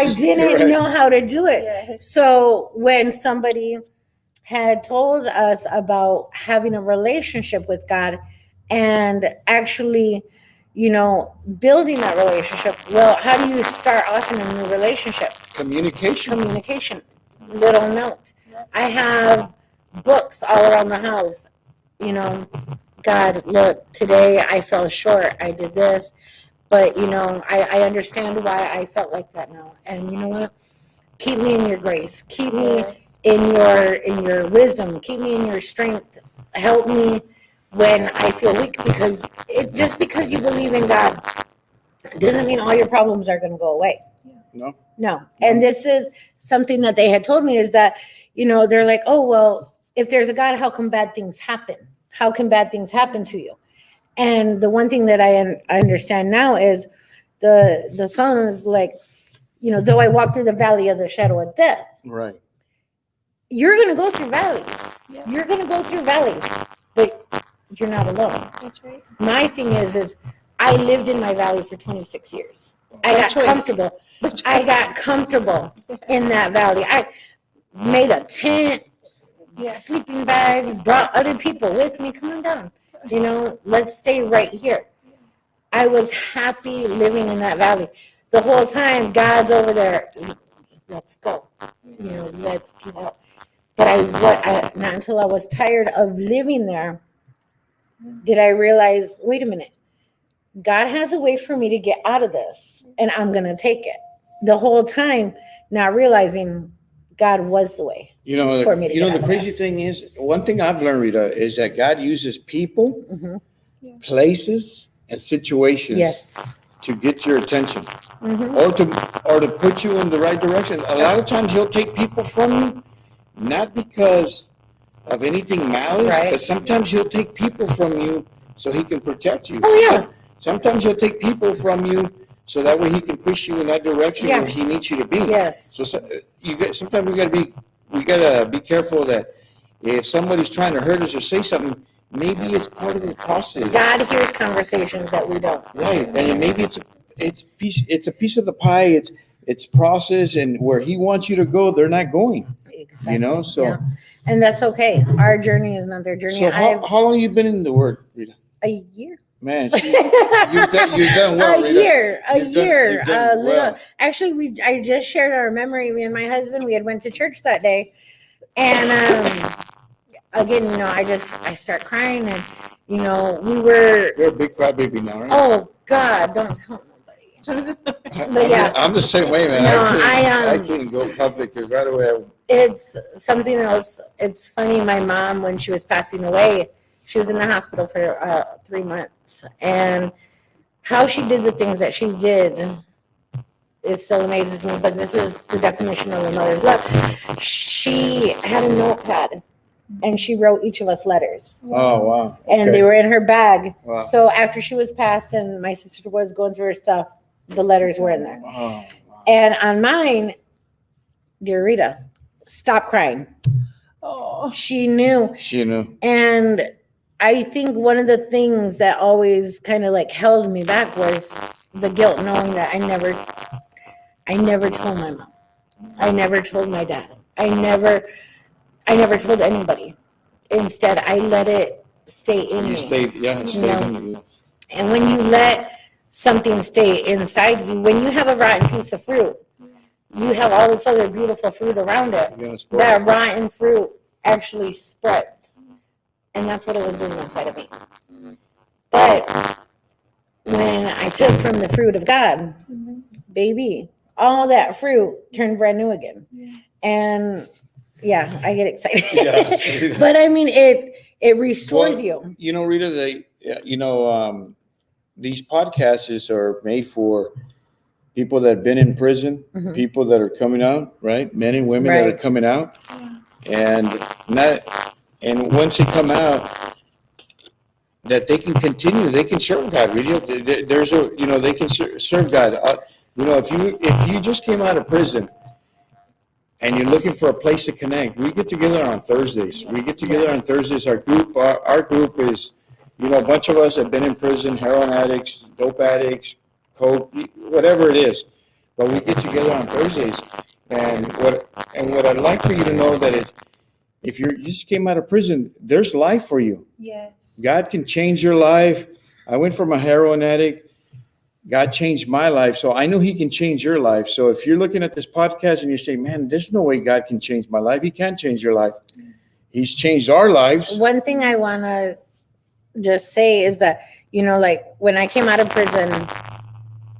just- didn't you're right. know how to do it. Yes. So when somebody had told us about having a relationship with God and actually, building that relationship, well, how do you start off in a new relationship? Communication. Communication. Little note. I have books all around the house. God, look, today I fell short. I did this. But, I understand why I felt like that now. And you know what? Keep me in your grace. Keep me in your wisdom. Keep me in your strength. Help me when I feel weak, because just because you believe in God doesn't mean all your problems are going to go away. No. No. And this is something that they had told me, is that, they're like, oh, well, if there's a God, how come bad things happen? How can bad things happen to you? And the one thing that I understand now is the song is like, though I walk through the valley of the shadow of death, Right. you're going to go through valleys. You're going to go through valleys, but you're not alone. That's right. My thing is I lived in my valley for 26 years. I got comfortable. I got comfortable in that valley. I made a tent, sleeping bags, brought other people with me. Come on down. Let's stay right here. I was happy living in that valley. The whole time, God's over there. Let's go. Let's get out. But not until I was tired of living there did I realize, wait a minute. God has a way for me to get out of this, and I'm going to take it. The whole time, not realizing God was the way. for me to get the out of crazy thing is, one thing I've learned, Rita, is that God uses people, places, and situations Yes. to get your attention, Mhm. or to put you in the right direction. A lot of times He'll take people from you, not because of anything malice, Right. but sometimes He'll take people from you so He can protect you. Oh, yeah. Sometimes He'll take people from you so that way He can push you in that direction Yeah. where He needs you to be. Yes. So sometimes we gotta be careful that if somebody's trying to hurt us or say something, maybe it's part of the process. God hears conversations that we don't. Right, and maybe it's a piece of the pie. It's process, and where He wants you to go, they're not going. Exactly. So. Yeah. And that's okay. Our journey is not their journey. So how long you been in the Word, Rita? A year. Man, you've done well, Rita. A You've done- year. you've done well. Actually, I just shared our memory. Me and my husband, we had went to church that day, and again, I start crying, and we were. You're a big crybaby now, right? Oh God, don't tell nobody. But yeah, I'm the same way, man. No, I can't go public because right away. it's something else. It's funny. My mom, when she was passing away, she was in the hospital for 3 months, and how she did the things that she did, it still amazes me. But this is the definition of a mother's love. She had a notepad, and she wrote each of us letters, Oh wow! and Okay. they were in her bag. Wow. So after she was passed, and my sister was going through her stuff, the letters were in there. Oh, wow. And on mine, dear Rita, stop crying. Oh. She knew. She knew. And I think one of the things that always kind of like held me back was the guilt, knowing that I never told my mom. I never told my dad. I never told anybody. Instead, I let it stay in You me. stayed, yeah, it stayed in you. And when you let something stay inside you, when you have a rotten piece of fruit, you have all this other beautiful fruit around it. You're gonna spoil That it. rotten fruit actually spreads. And that's what it was doing inside of me. But when I took from the fruit of God, baby, all that fruit turned brand new again. And yeah, I get excited. Yeah. But I mean, it restores Well, you. Rita, these podcasts are made for people that have been in prison, Mhm. people that are coming out, right? Men and women that are Right. coming out, and once they come out, that they can continue, they can serve God. Really, they can serve God. If you just came out of prison and you're looking for a place to connect, we get together on Thursdays. We get together on Thursdays. Our group is, a bunch of us have been in prison, heroin addicts, dope addicts, coke, whatever it is. But we get together on Thursdays. And what I'd like for you to know that if you just came out of prison, there's life for you. Yes. God can change your life. I went from a heroin addict. God changed my life. So I know He can change your life. So if you're looking at this podcast and you're saying, man, there's no way God can change my life. He can't change your life. He's changed our lives. One thing I want to just say is that, like when I came out of prison,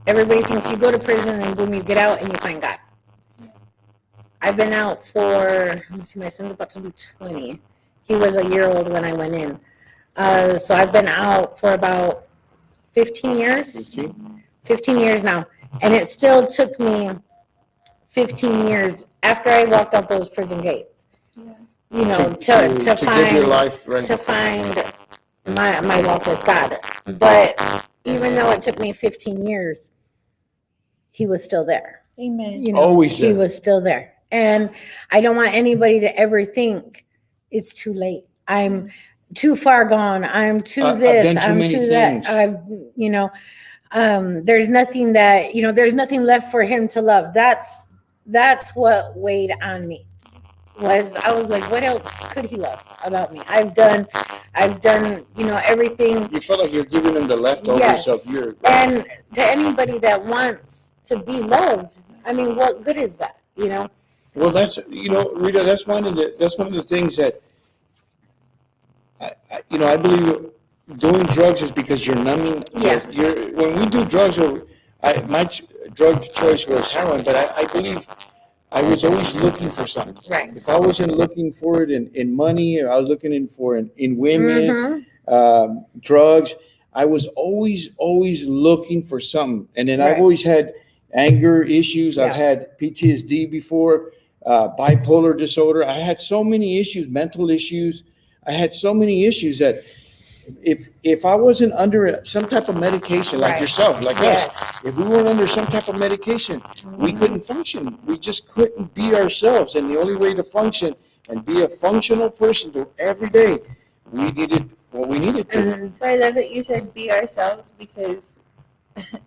everybody thinks you go to prison and boom, you get out and you find God. I've been out for, my son's about to be 20. He was a year old when I went in. So I've been out for about 15 years. 15 years now. And it still took me 15 years after I walked out those prison gates, to find give your life, right? to find my walk with God. But even though it took me 15 years, He was still there. Amen. Always He there. was still there. And I don't want anybody to ever think it's too late. I'm too far gone. I'm too I've this. done too I'm many too things. that. There's nothing that, there's nothing left for Him to love. That's what weighed on me. I was like, what else could He love about me? I've done, everything. You feel like you're giving Him the leftovers Yes. of your. And to anybody that wants to be loved, I mean, what good is that? Well, that's Rita. That's one of the things that I believe doing drugs is because you're numbing. Yeah. When we do drugs, my drug choice was heroin, but I believe I was always looking for something. Right. If I wasn't looking for it in money, or I was looking for it in women, drugs, I was always looking for something. And then I've Right. always had anger issues. I've Yeah. had PTSD before, bipolar disorder. I had so many issues, mental issues. I had so many issues that if I wasn't under some type of medication, like Right. yourself, like Yes. us, if we weren't under some type of medication, we couldn't function. We just couldn't be ourselves. And the only way to function and be a functional person to every day, we needed what we needed to. So I love that you said be ourselves because,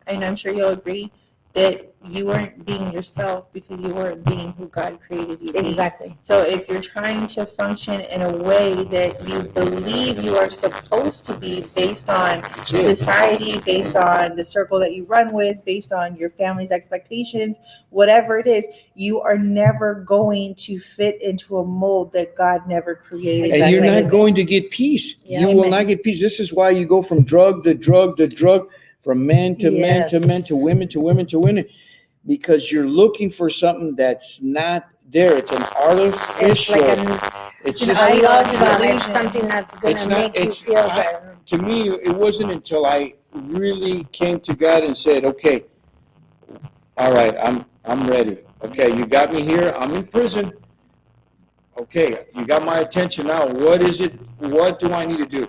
and I'm sure you'll agree, that you weren't being yourself because you weren't being who God created you to be. Exactly. So if you're trying to function in a way that you believe you are supposed to be based on society, based on the circle that you run with, based on your family's expectations, whatever it is, you are never going to fit into a mold that God never created. And you're Exactly. not going to get peace. Yeah, You will amen. not get peace. This is why you go from drug to drug to drug, from men to men to men to Yes. women to women to women, because you're looking for something that's not there. It's an It's artificial. like It's an just a idol, love it's an bomb. It's illusion. something that's going It's to not- make you it's- feel I- better. to me, it wasn't until I really came to God and said, "Okay, all right, I'm ready. Okay, you got me here. I'm in prison. Okay, you got my attention now. What is it? What do I need to do?"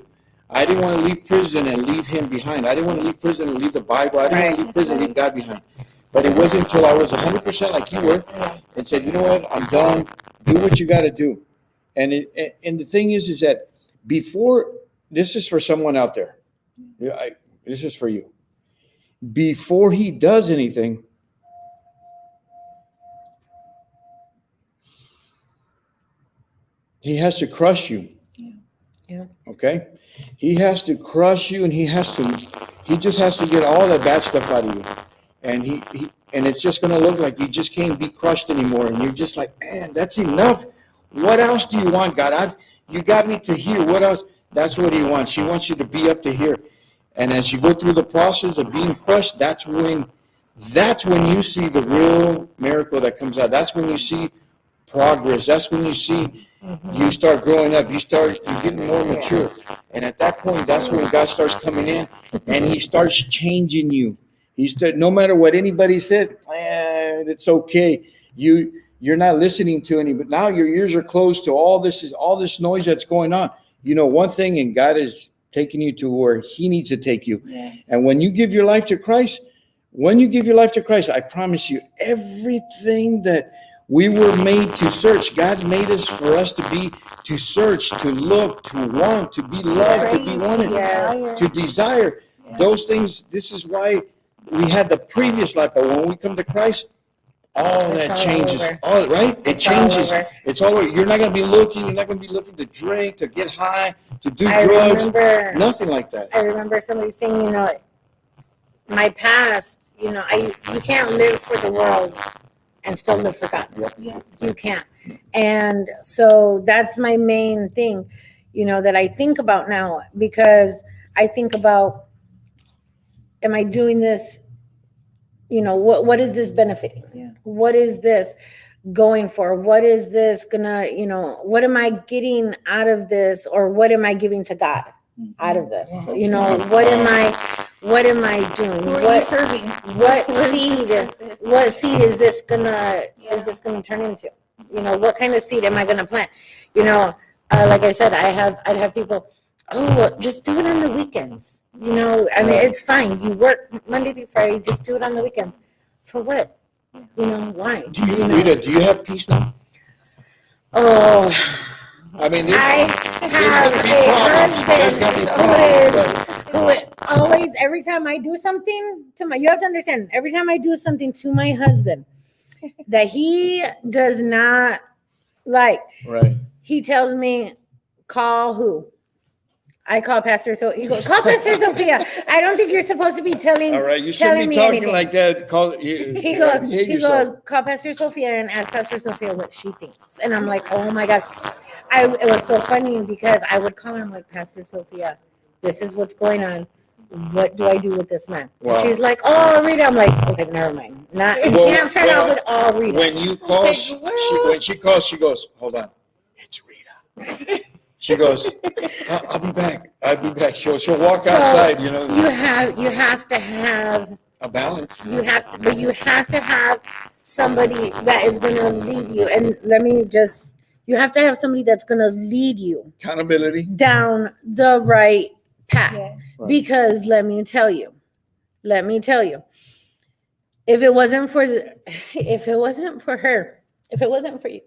I didn't want to leave prison and leave him behind. I didn't want to leave prison and leave the Bible. I didn't want to leave prison and leave God behind. But it wasn't until I was 100% like you were and said, "You know what? I'm done. Do what you got to do." And the thing is that before, this is for someone out there. This is for you. Before he does anything, he has to crush you. Yeah. Okay? He has to crush you, and he just has to get all that bad stuff out of you. And and it's just gonna look like you just can't be crushed anymore. And you're just like, man, that's enough. What else do you want, God? You got me to here. What else? That's what he wants. He wants you to be up to here. And as you go through the process of being crushed, that's when you see the real miracle that comes out. That's when you see progress. That's when you see you start growing up. You're getting more mature. And at that point, that's when God starts coming in and he starts changing you. No matter what anybody says, it's okay. You're not listening to any, but now your ears are closed to all this noise that's going on. You know one thing, and God is taking you to where he needs to take you. Yes. And when you give your life to Christ, I promise you, everything that we were made to search, God made us for us to search, to look, to want, to be loved, to be wanted, Yes. to desire. Yeah. Those things, this is why we had the previous life, but when we come to Christ, all It's that all changes. over. All right? It It's all changes. over. It's all over. You're not going to be looking to drink, to get high, to do I drugs. remember, Nothing like that. I remember somebody saying, my past, you can't live for the world and still live for God. Yeah. You can't. And so that's my main thing, that I think about now, because I think about, am I doing this? What is this benefiting? Yeah. What is this going for? What is this gonna, what am I getting out of this, or what am I giving to God out of this? What am I doing? Who are you serving? What What seed? is this? What seed is this gonna turn into? What kind of seed am I gonna plant? Like I said, I'd have people, well, just do it on the weekends. It's fine. You work Monday through Friday, just do it on the weekends. For what? Why? Rita, do you have peace now? Oh, I mean, I have there's a gonna be husband problems. who always, every time I do something you have to understand, every time I do something to my husband that he does not like, Right. he tells me, call who? I call Pastor, so he goes, call Pastor Sophia. I don't think you're supposed to be telling. All right. You telling shouldn't be me talking anything. like that. He goes, call Pastor Sophia and ask Pastor Sophia what she thinks. And I'm like, oh my God. It was so funny because I would call her, I'm like, Pastor Sophia, this is what's going on. what do I do with this man? Wow. She's like, oh, Rita. I'm like, okay, never mind. You Well, can't start out with oh, Rita. When you call, when she calls, she goes, hold on, it's Rita. She goes, I'll be back. I'll be back. She'll walk So, outside, you have to have a balance. you have to have somebody that is going to lead you. And you have to have somebody that's going to lead you Accountability. down the right path. Yes. Right. Because let me tell you, if it wasn't for her, if it wasn't for you,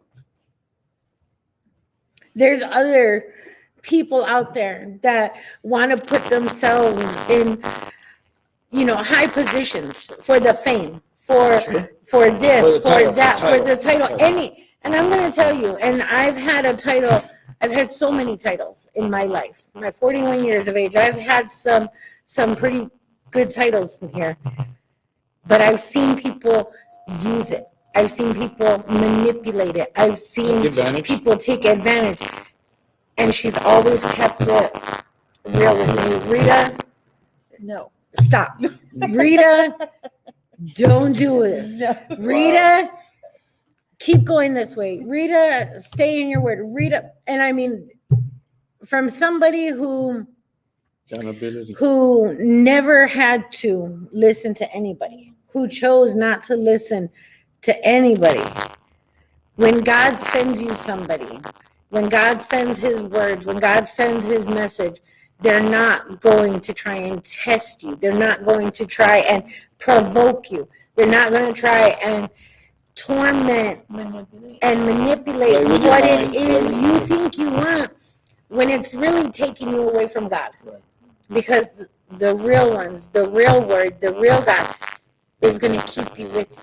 there's other people out there that want to put themselves in, high positions for the fame, for this, For the title, for the title, and I'm going to tell you, and I've had so many titles in my life. My 41 years of age, I've had some pretty good titles in here, but I've seen people use it. I've seen people manipulate it. I've seen people take advantage. And she's always kept it real with me. Rita, No. stop. Rita, don't do this. No. Rita, keep going this way. Rita, stay in your word. Rita, and I mean, from somebody who Accountability. who never had to listen to anybody, who chose not to listen to anybody. When God sends you somebody, when God sends his words, when God sends his message, they're not going to try and test you. They're not going to try and provoke you. They're not going to try and torment and manipulate what it is you think you want when it's really taking you away from God. Right. Because the real ones, the real word, the real God is going to keep you with you.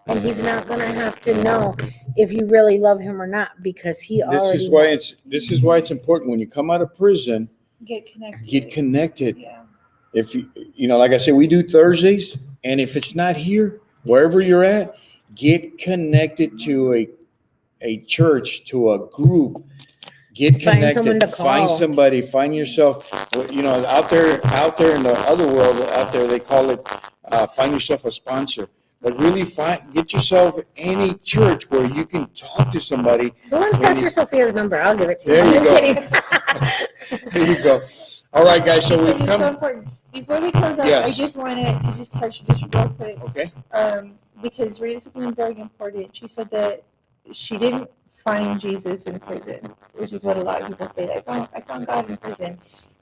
And he's not going to have to know if you really love him or not, because he already knows. This is why it's important when you come out of prison, Get connected. get connected. Yeah. If like I said, we do Thursdays, and if it's not here, wherever you're at, get connected to a church, to a group. Get connected. Find someone to call. Find somebody. Find yourself. Out there in the other world, out there they call it find yourself a sponsor. But really get yourself any church where you can talk to somebody. Who wants Pastor Sophia's number? I'll give it to you. There I'm you just go. kidding. There you go. All right, guys. So we've It's so come. important. Before we close out, Yes. I just wanted to just touch this real quick. Okay. Because Rita said something very important. She said that she didn't find Jesus in prison, which is what a lot of people say. I found God in prison.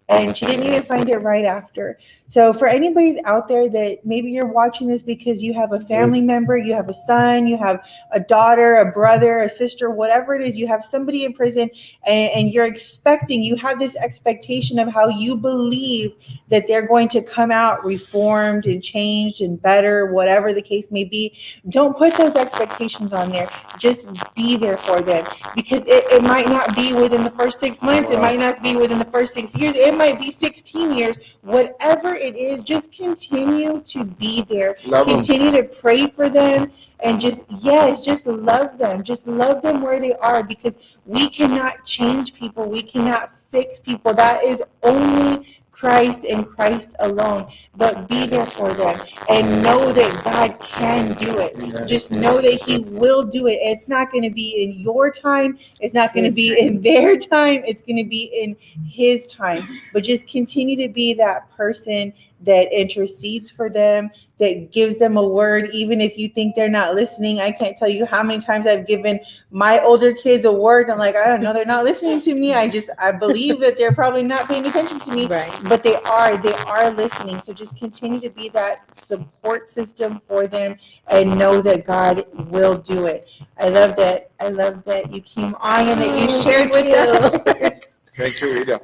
And she didn't even find it right after. So for anybody out there that maybe you're watching this because you have a family member, you have a son, you have a daughter, a brother, a sister, whatever it is, you have somebody in prison and you have this expectation of how you believe that they're going to come out reformed and changed and better, whatever the case may be. Don't put those expectations on there. Just be there for them, because it might not be within the first 6 months. It might not be within the first 6 years. It might be 16 years. Whatever it is, just continue to be there. Continue to pray for them. And just love them. Just love them where they are, because we cannot change people. We cannot fix people. That is only Christ and Christ alone. But be there for them and know that God can do it. Just know that he will do it. It's not going to be in your time. It's not going to be in their time. It's going to be in his time. But just continue to be that person that intercedes for them, that gives them a word, even if you think they're not listening. I can't tell you how many times I've given my older kids a word. I'm like, I don't know, they're not listening to me. I believe that they're probably not paying attention to me, Right. But they are listening. So just continue to be that support system for them and know that God will do it. I love that you came on and that you shared with us. Thank you, Rita.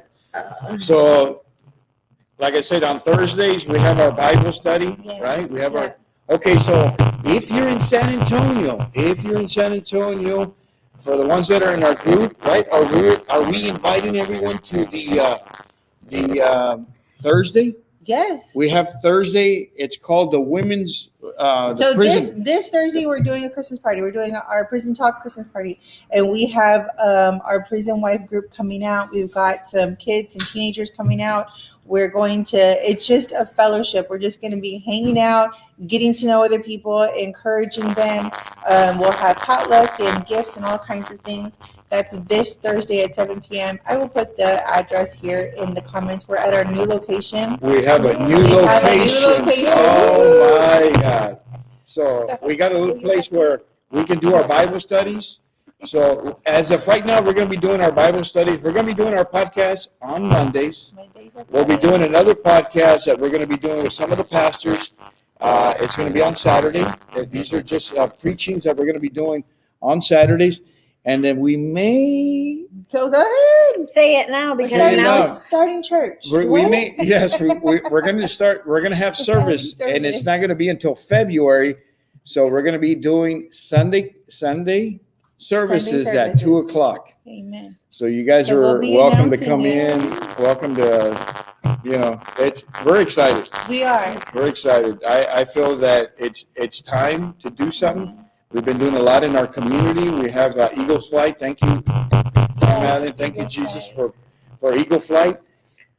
So, like I said, on Thursdays, we have our Bible study, Yes. right? We have okay, so if you're in San Antonio, for the ones that are in our group, right? Are we inviting everyone to the Thursday? Yes. We have Thursday. It's called the Women's the So prison. this Thursday we're doing a Christmas party. We're doing our prison talk Christmas party, and we have our prison wife group coming out. We've got some kids and teenagers coming out. We're going to. It's just a fellowship. We're just going to be hanging out, getting to know other people, encouraging them. We'll have potluck and gifts and all kinds of things. That's this Thursday at 7 p.m. I will put the address here in the comments. We're at our new location. We have a new We have a new location. location. Oh my God. So we got a little place where we can do our Bible studies. So as of right now, we're going to be doing our Bible studies. We're going to be doing our podcast on Mondays. We'll be doing another podcast that we're going to be doing with some of the pastors. It's going to be on Saturday. These are just preachings that we're going to be doing on Saturdays. And then we may So go ahead. Say it now because Say it now now. Starting church. we What? may we're going to start. We're going to have service, and it's not going to be until February. So we're going to be doing Sunday services at 2:00. Amen. So you guys So are we'll be welcome to announcing come it. in. Welcome to, we're excited. We are. We're excited. I feel that it's time to do something. We've been doing a lot in our community. We have Eagles Flight. Thank you, Madeline. Thank you, Jesus, for Eagle Flight.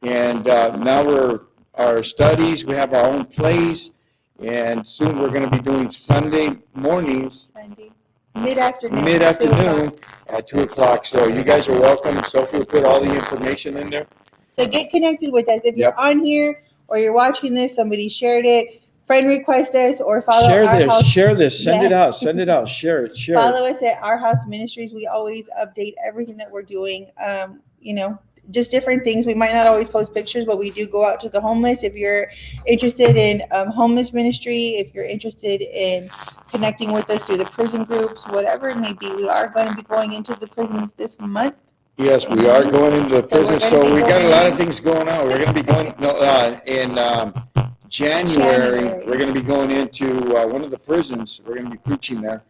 And now our studies. We have our own plays. And soon we're going to be doing Sunday mornings, Sunday. Mid-afternoon. mid-afternoon at 2:00. So you guys are welcome. Sophie will put all the information in there. So get connected with us. If Yep. you're on here or you're watching this, somebody shared it, friend request us, or follow Share our house. share this, send it Yes. out, share it. Follow us at Our House Ministries. We always update everything that we're doing. Just different things. We might not always post pictures, but we do go out to the homeless. If you're interested in homeless ministry, if you're interested in connecting with us through the prison groups, whatever it may be, we are going to be going into the prisons this month. Yes, we are going into the So we're prison, gonna so be we got a going lot in- of things going on. We're gonna be going, in January, we're gonna be going into one of the prisons. We're gonna be preaching there.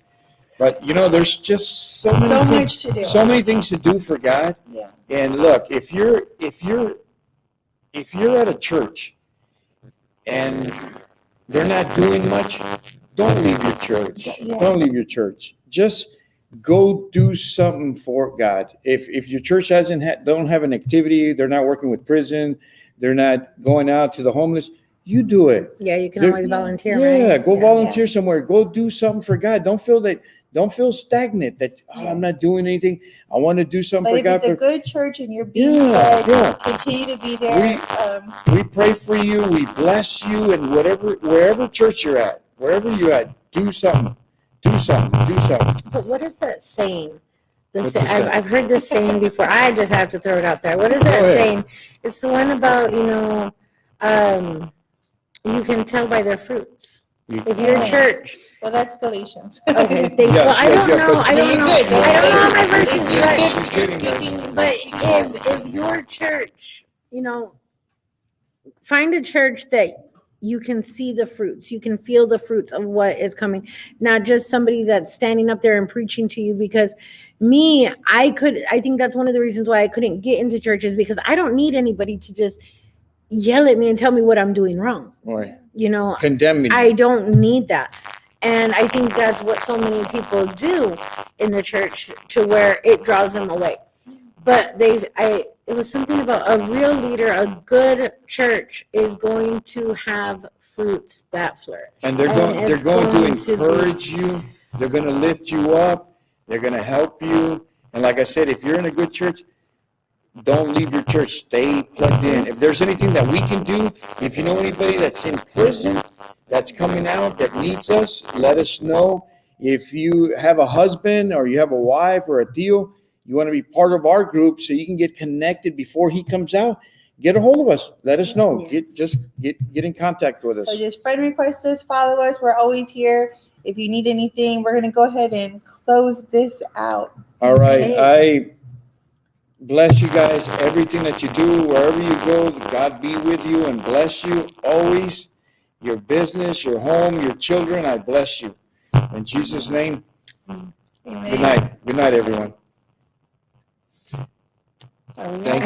But, there's just so Much to do. many things to do for God. Yeah. And look, if you're at a church and they're not doing much, don't leave your church. Yeah. Don't leave your church. Just go do something for God. If your church don't have an activity, they're not working with prison, they're not going out to the homeless, you do it. yeah, you can There- always volunteer, Yeah, right? go volunteer somewhere. Go do something for God. Don't feel stagnant that I'm not doing anything. I want to do something But for if God. it's a good church and you're being Yeah, fed, yeah. continue to be there. We pray for you. We bless you, and wherever church you're at, wherever you're at, do something. Do something. But what is that saying? What's it say? I've heard this saying before. I just have to throw it out there. What is Go that ahead. saying? It's the one about, you can tell by their fruits. If your Yeah. church, Well, that's Galatians. okay, Yes, well, I yes, don't yes, know. but- I don't You're know. good. I don't know how my verse is You're right. good. She's You're getting there. speaking. But if your church, find a church that you can see the fruits, you can feel the fruits of what is coming, not just somebody that's standing up there and preaching to you. Because I think that's one of the reasons why I couldn't get into churches, because I don't need anybody to just yell at me and tell me what I'm doing wrong. Boy, You know, condemn me. I don't need that. And I think that's what so many people do in the church, to where it draws them away. But it was something about a real leader, a good church is going to have fruits that flourish. And they're going to it's going to be- encourage you. They're going to lift you up. They're going to help you. And like I said, if you're in a good church, don't leave your church. Stay plugged in. If there's anything that we can do, if you know anybody that's in prison, that's coming out, that needs us, let us know. If you have a husband or you have a wife or a deal, you want to be part of our group so you can get connected before he comes out, get a hold of us. Let us know. Yes. Get in contact with us. So just friend request us, follow us. We're always here. If you need anything, we're going to go ahead and close this out. All right. Okay. I bless you guys. Everything that you do, wherever you go, God be with you and bless you always. Your business, your home, your children, I bless you. In Jesus' name, Amen. good night. Good night, everyone. Are we Thank out? you.